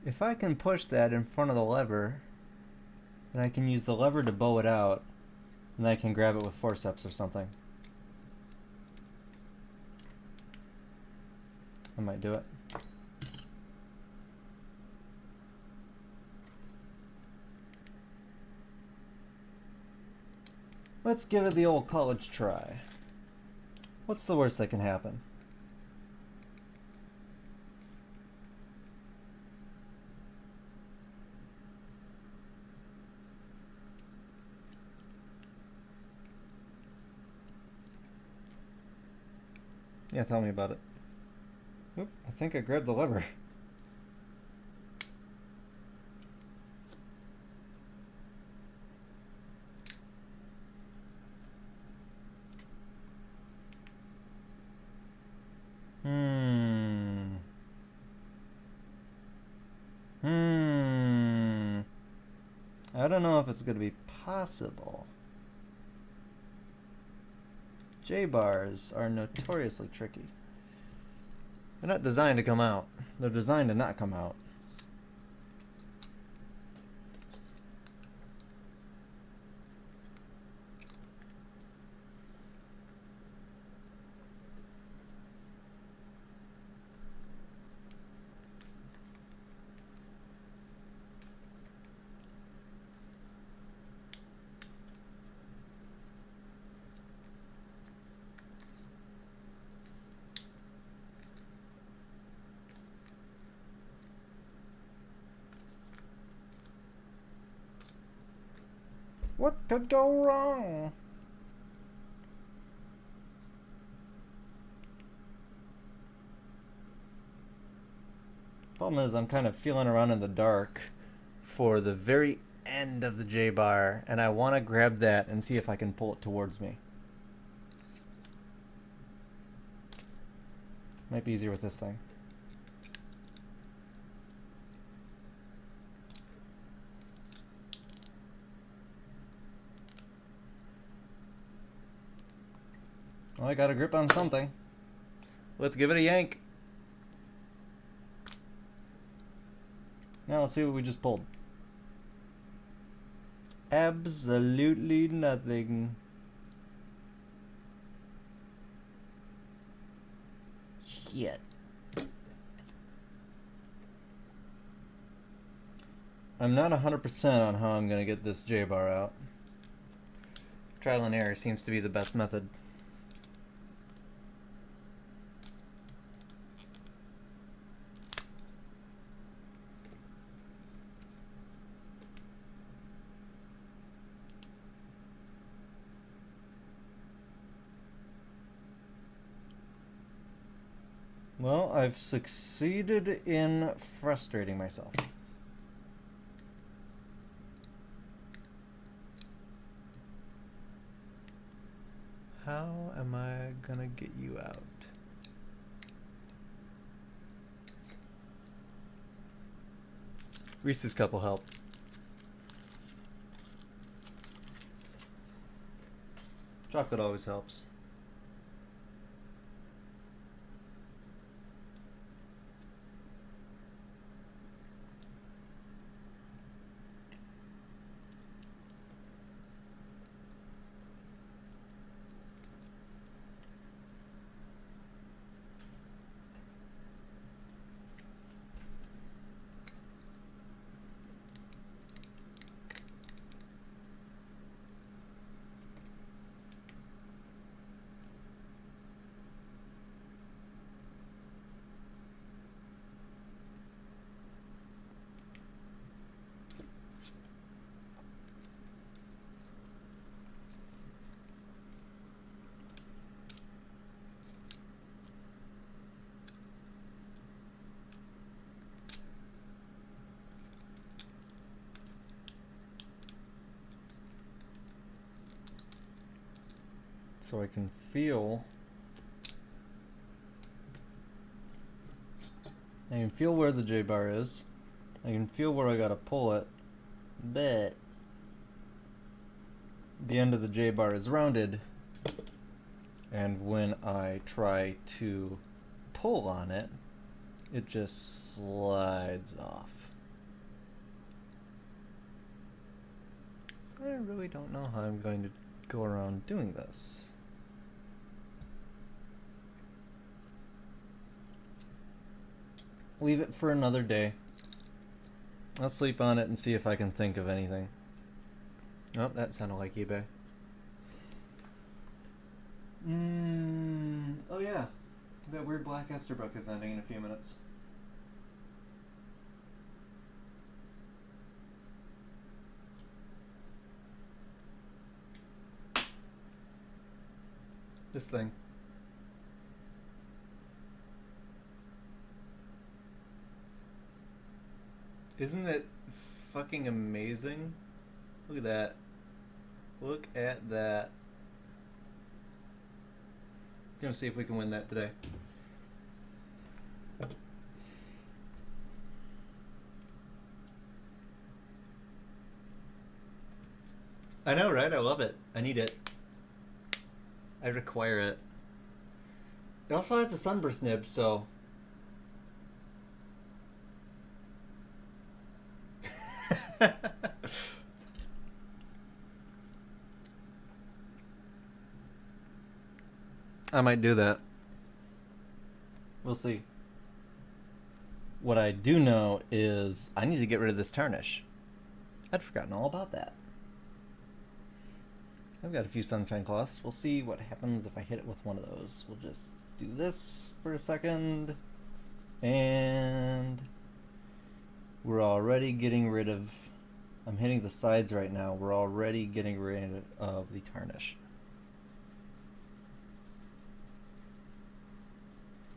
if I can push that in front of the lever, then I can use the lever to bow it out, and then I can grab it with forceps or something. I might do it. Let's give it the old college try. What's the worst that can happen? Yeah, tell me about it. Oop, I think I grabbed the lever. I don't know if it's going to be possible. J-bars are notoriously tricky. They're not designed to come out. They're designed to not come out. What could go wrong? Problem is, I'm kind of feeling around in the dark for the very end of the J-bar, and I want to grab that and see if I can pull it towards me. Might be easier with this thing. Well, I got a grip on something. Let's give it a yank. Now let's see what we just pulled. Absolutely nothing. Shit. I'm not 100% on how I'm going to get this J-bar out. Trial and error seems to be the best method. Well, I've succeeded in frustrating myself. How am I gonna get you out? Reese's Cup will help. Chocolate always helps. So I can feel where the J-bar is. I can feel where I gotta pull it, but the end of the J-bar is rounded, and when I try to pull on it, it just slides off. I really don't know how I'm going to go around doing this. Leave it for another day. I'll sleep on it and see if I can think of anything. Oh, that sounded like eBay. Oh yeah. That weird Black Esther book is ending in a few minutes. This thing. Isn't it fucking amazing? Look at that. Look at that. Gonna see if we can win that today. I know, right? I love it. I need it. I require it. It also has the sunburst nib, so... I might do that. We'll see. What I do know is I need to get rid of this tarnish. I'd forgotten all about that. I've got a few sunshine cloths. We'll see what happens if I hit it with one of those. We'll just do this for a second. And we're already getting rid of... I'm hitting the sides right now. We're already getting rid of the tarnish.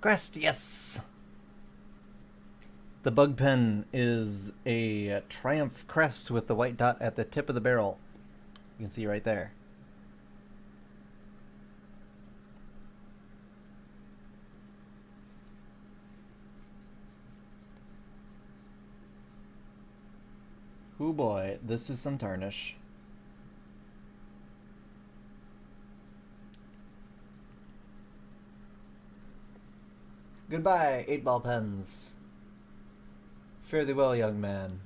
Crest, yes! The bug pen is a Triumph crest with the white dot at the tip of the barrel. You can see right there. Oh boy, this is some tarnish. Goodbye, 8-ball pens. Fare thee well, young man.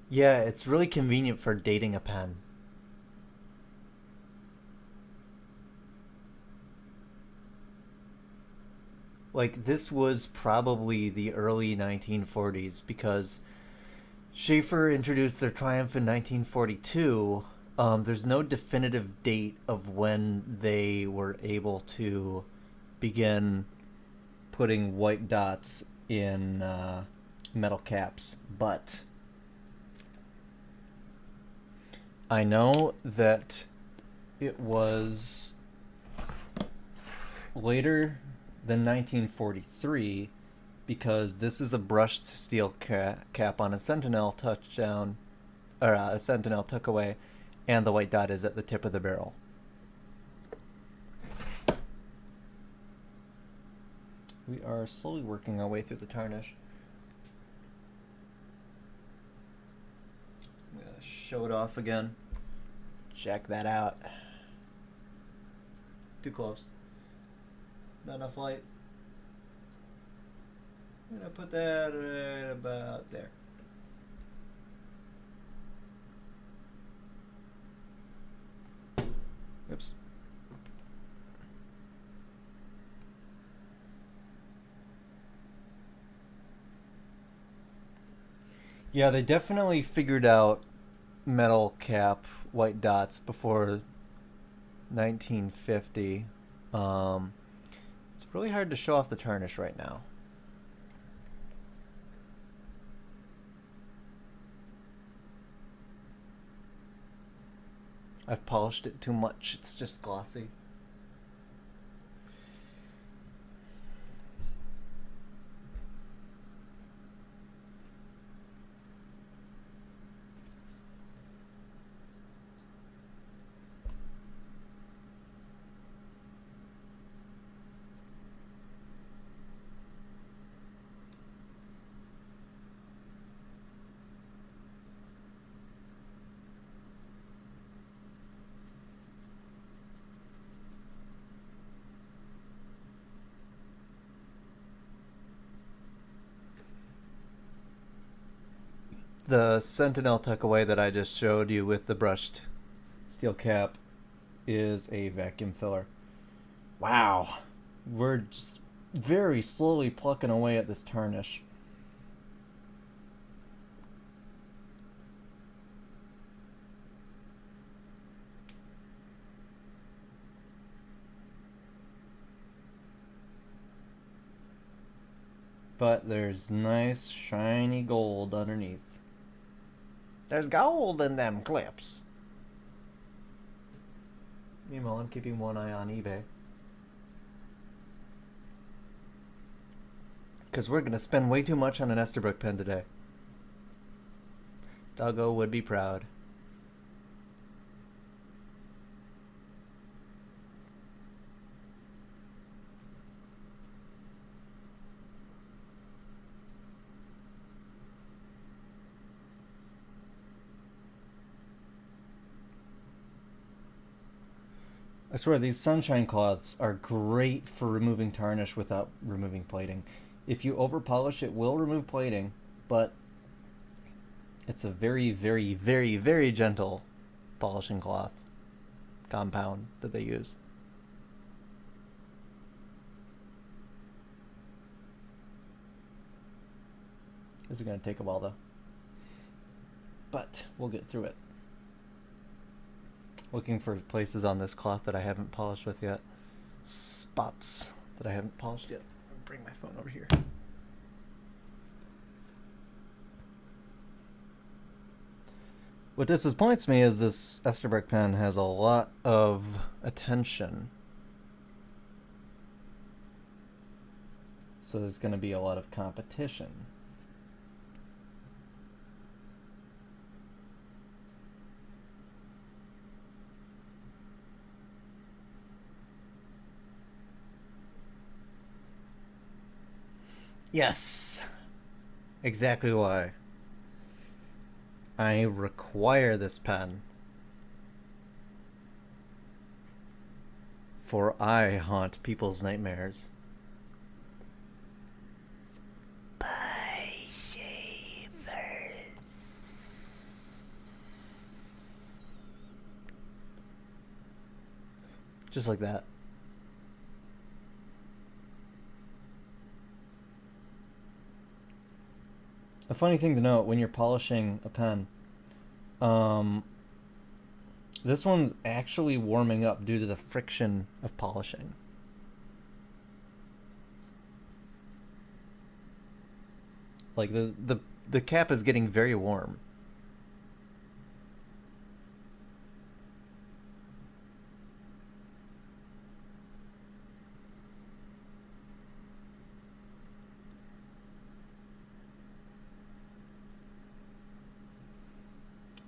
Yeah, it's really convenient for dating a pen. Like, this was probably the early 1940s because Schaefer introduced their Triumph in 1942. There's no definitive date of when they were able to begin putting white dots in metal caps, but I know that it was later than 1943 because this is a brushed steel cap on a Sentinel touchdown, or a Sentinel took away, and the white dot is at the tip of the barrel. We are slowly working our way through the tarnish. I'm gonna show it off again. Check that out. Too close. Not enough light. I'm gonna put that right about there. Oops. Yeah, they definitely figured out metal cap white dots before 1950. It's really hard to show off the tarnish right now. I've polished it too much. It's just glossy. The Sentinel tuckaway that I just showed you with the brushed steel cap is a vacuum filler. Wow. We're just very slowly plucking away at this tarnish. But there's nice shiny gold underneath. There's gold in them clips. Meanwhile, I'm keeping one eye on eBay. Because we're going to spend way too much on an Esterbrook pen today. Doggo would be proud. I swear, these sunshine cloths are great for removing tarnish without removing plating. If you over polish, it will remove plating, but it's a very, very, very, very gentle polishing cloth compound that they use. This is going to take a while though, but we'll get through it. Looking for places on this cloth that I haven't polished with yet. Spots that I haven't polished yet. I'll bring my phone over here. What disappoints me is this Esterbrook pen has a lot of attention. So there's going to be a lot of competition. Yes, exactly why. I require this pen. For I haunt people's nightmares. By shavers. Just like that. A funny thing to note when you're polishing a pen, this one's actually warming up due to the friction of polishing. Like the cap is getting very warm.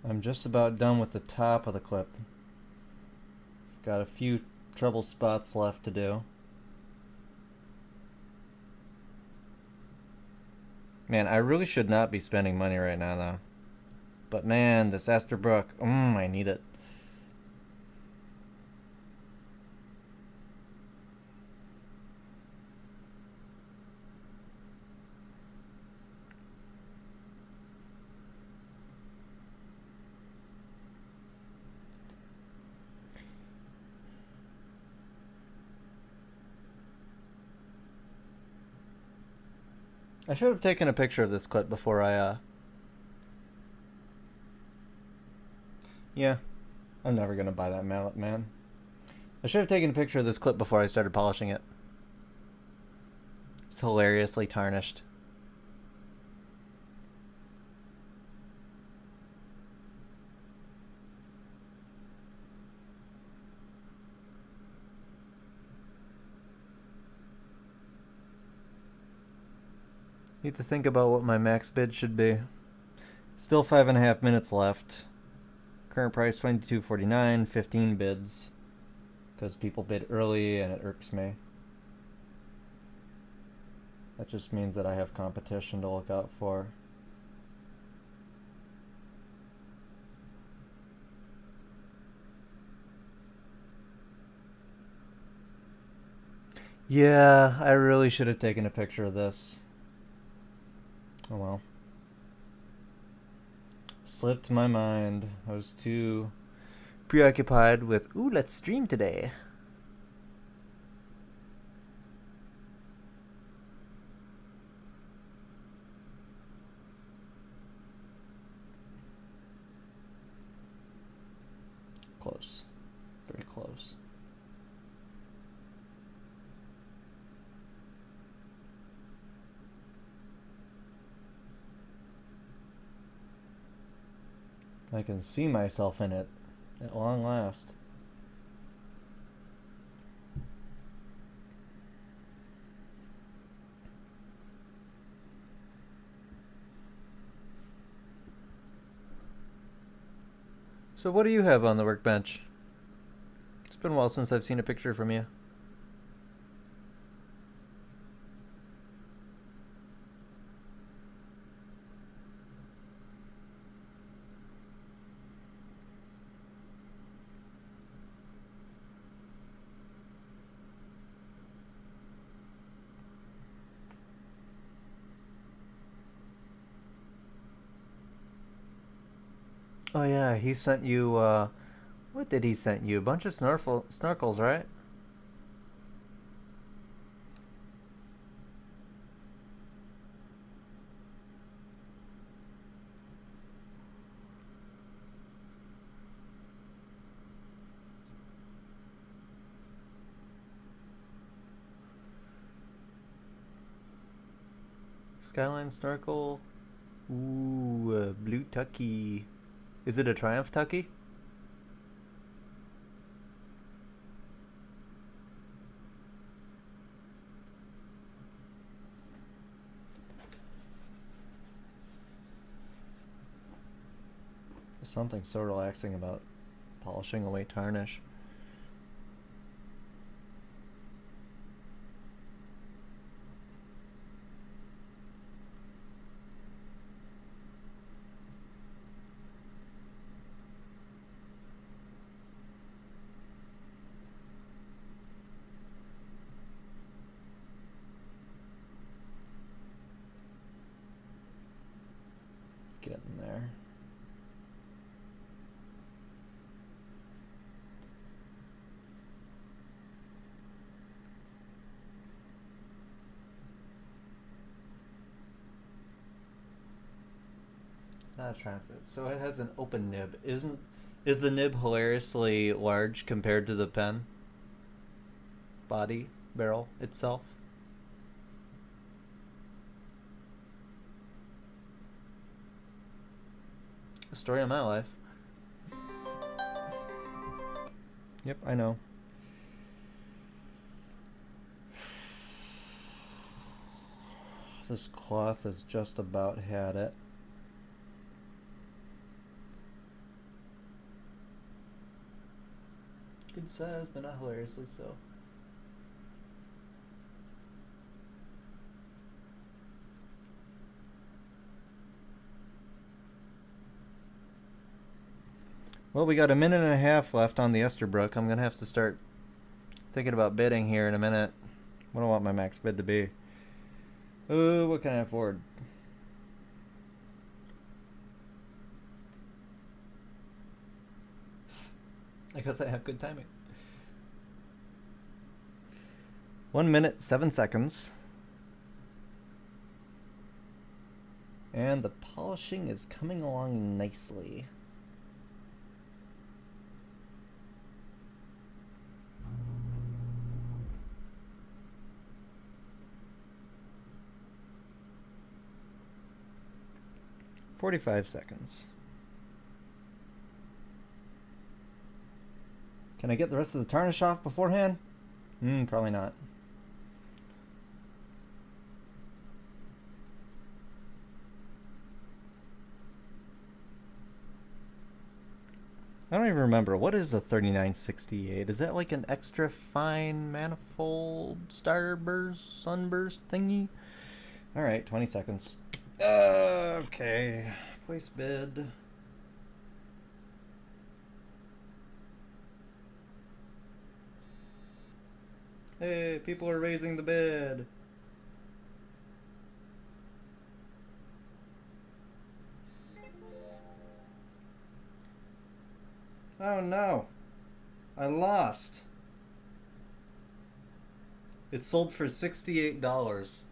I'm just about done with the top of the clip. Got a few trouble spots left to do. Man, I really should not be spending money right now though. But man, this Esterbrook, I need it. I should have taken a picture of this clip before Yeah, I'm never gonna buy that mallet, man. I should have taken a picture of this clip before I started polishing it. It's hilariously tarnished. Need to think about what my max bid should be. Still 5.5 minutes left. Current price $22.49, 15 bids. Because people bid early and it irks me. That just means that I have competition to look out for. Yeah, I really should have taken a picture of this. Oh well. Slipped my mind. I was too preoccupied with, ooh, let's stream today. Close. Very close. I can see myself in it at long last. So what do you have on the workbench? It's been a while since I've seen a picture from you. Oh yeah, he sent you, what did he send you? A bunch of snorkels, right? Skyline snorkel. Ooh, blue tucky. Is it a Triumph tucky? There's something so relaxing about polishing away tarnish. Getting there. Not a Triumph. So it has an open nib. Is the nib hilariously large compared to the pen body barrel itself? The story of my life. Yep, I know. This cloth has just about had it. Good size, but not hilariously so. Well, we got a minute and a half left on the Esterbrook. I'm gonna have to start thinking about bidding here in a minute. What do I want my max bid to be? What can I afford? I guess I have good timing. 1 minute, 7 seconds. And the polishing is coming along nicely. "45 seconds. Can I get the rest of the tarnish off beforehand? Probably not. I don't even remember. What is a 3968? Is that like an extra fine manifold starburst, sunburst thingy? Alright, 20 seconds. Okay. Place bid. Hey, people are raising the bid. Oh no. I lost. It sold for $68.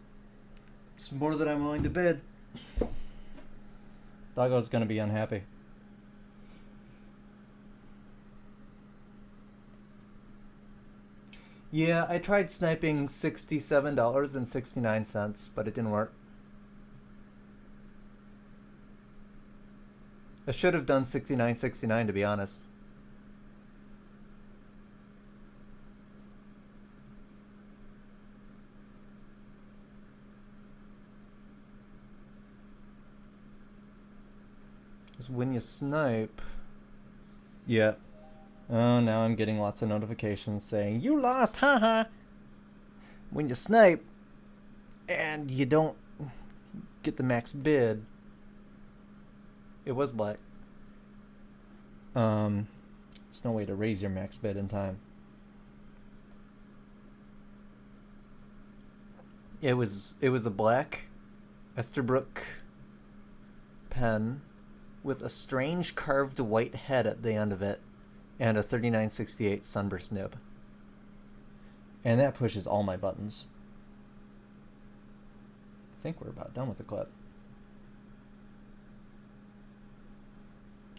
It's more than I'm willing to bid. Doggo's gonna be unhappy. Yeah, I tried sniping $67.69, but it didn't work. I should have done $69.69 to be honest. Because when you snipe... Yeah. Oh, now I'm getting lots of notifications saying, you lost, haha! When you snipe, and you don't get the max bid... It was black. There's no way to raise your max bid in time. It was a black Esterbrook pen with a strange carved white head at the end of it and a 3968 sunburst nib. And that pushes all my buttons. I think we're about done with the clip.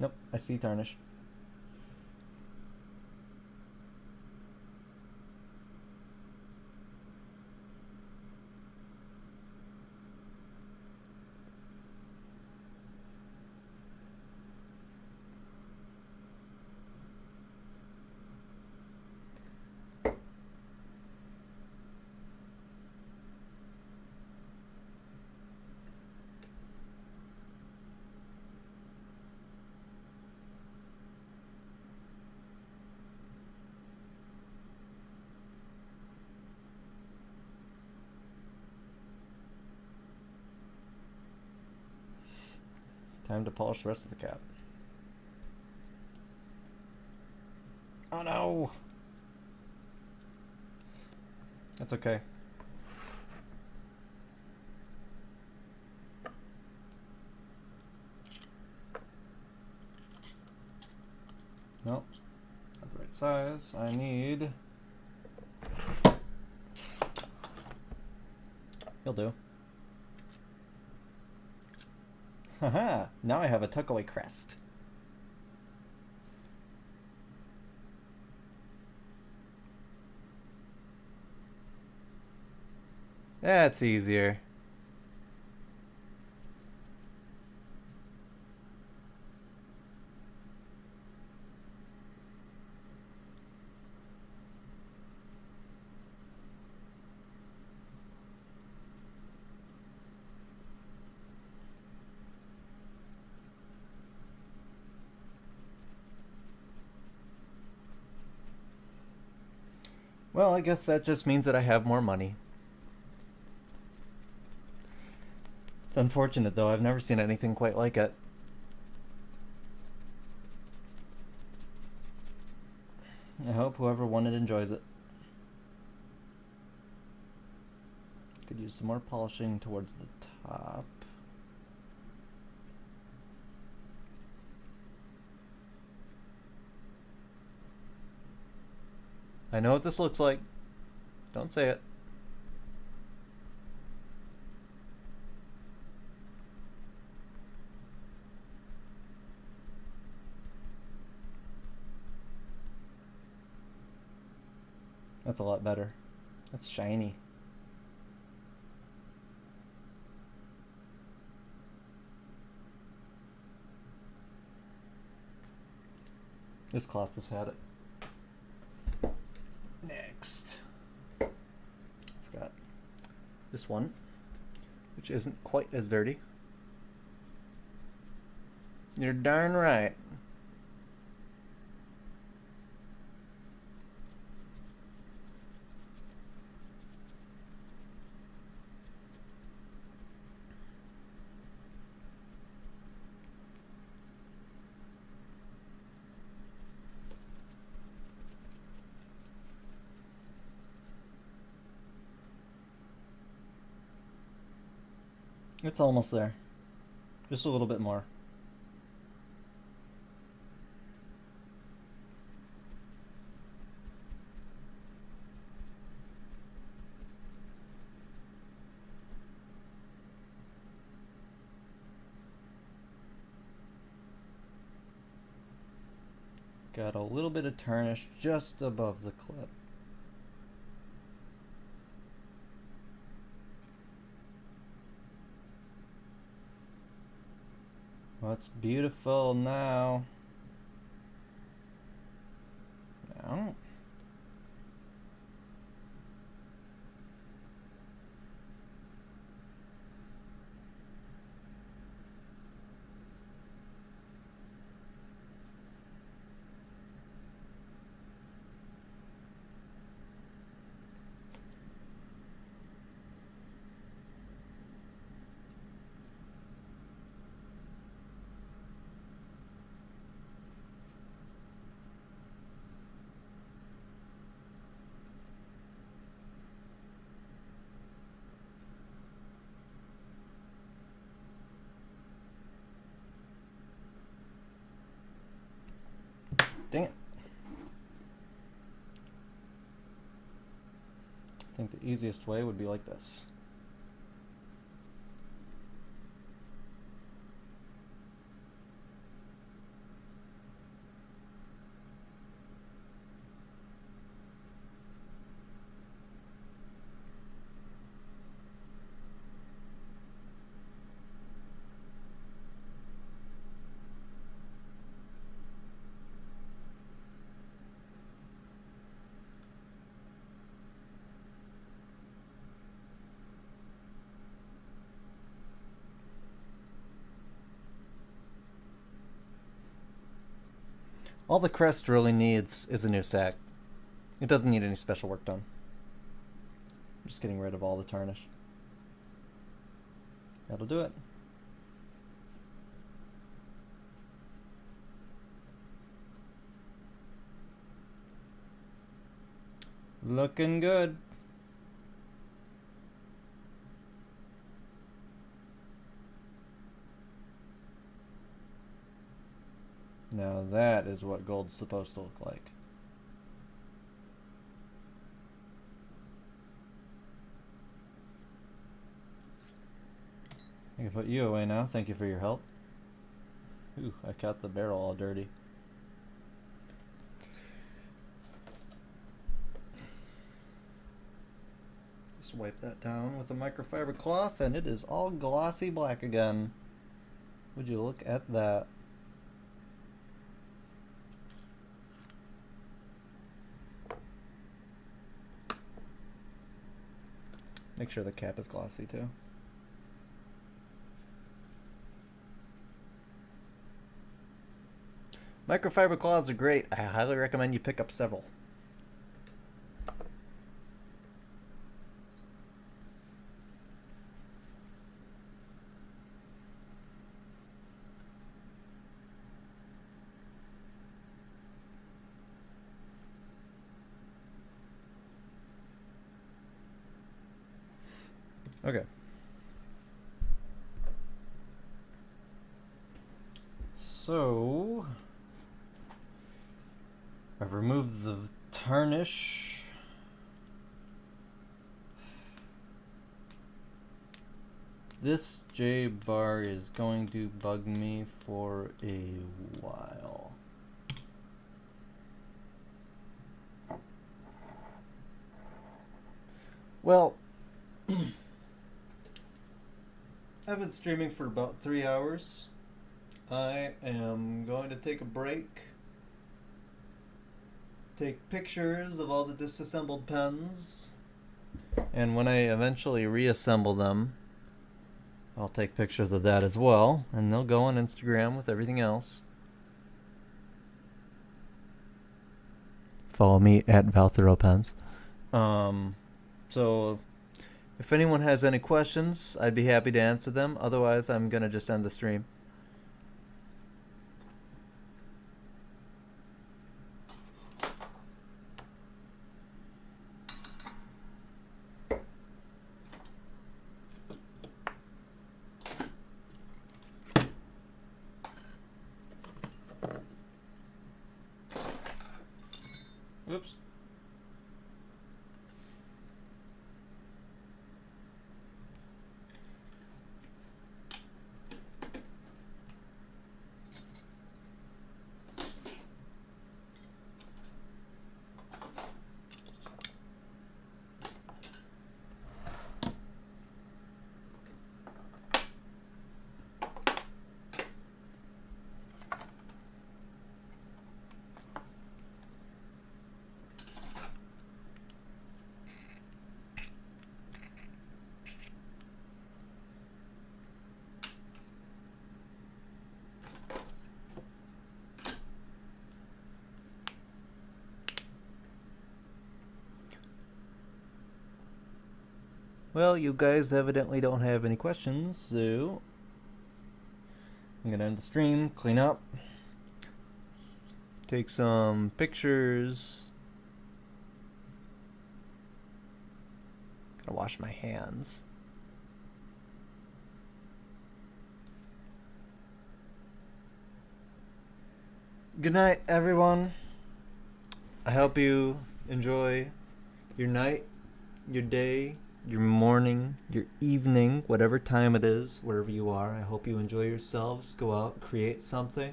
Nope, I see tarnish. Time to polish the rest of the cap. Oh no! That's okay. Nope. Not the right size. I need... You'll do. Haha, now I have a tuckaway crest. That's easier. Well, I guess that just means that I have more money. It's unfortunate, though. I've never seen anything quite like it. I hope whoever won it enjoys it. Could use some more polishing towards the top. I know what this looks like. Don't say it. That's a lot better. That's shiny. This cloth has had it. Next, I forgot this one, which isn't quite as dirty. You're darn right. It's almost there. Just a little bit more. Got a little bit of tarnish just above the clip. What's beautiful now? Now. Dang it. I think the easiest way would be like this. All the crest really needs is a new sack. It doesn't need any special work done. I'm just getting rid of all the tarnish. That'll do it. Looking good. Now that is what gold's supposed to look like. I can put you away now. Thank you for your help. Ooh, I got the barrel all dirty. Just wipe that down with a microfiber cloth and it is all glossy black again. Would you look at that? Make sure the cap is glossy too. Microfiber cloths are great. I highly recommend you pick up several. Okay. So I've removed the tarnish. This J bar is going to bug me for a while. Well, I've been streaming for about 3 hours. I am going to take a break, take pictures of all the disassembled pens, and when I eventually reassemble them, I'll take pictures of that as well, and they'll go on Instagram with everything else. Follow me at ValtheroPens. So if anyone has any questions, I'd be happy to answer them. Otherwise, I'm going to just end the stream. Oops. Well, you guys evidently don't have any questions, so I'm gonna end the stream, clean up, take some pictures. Gotta wash my hands. Good night, everyone. I hope you enjoy your night, your day, your morning, your evening, whatever time it is, wherever you are. I hope you enjoy yourselves. Go out, create something,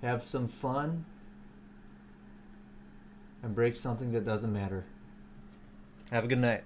have some fun, and break something that doesn't matter. Have a good night.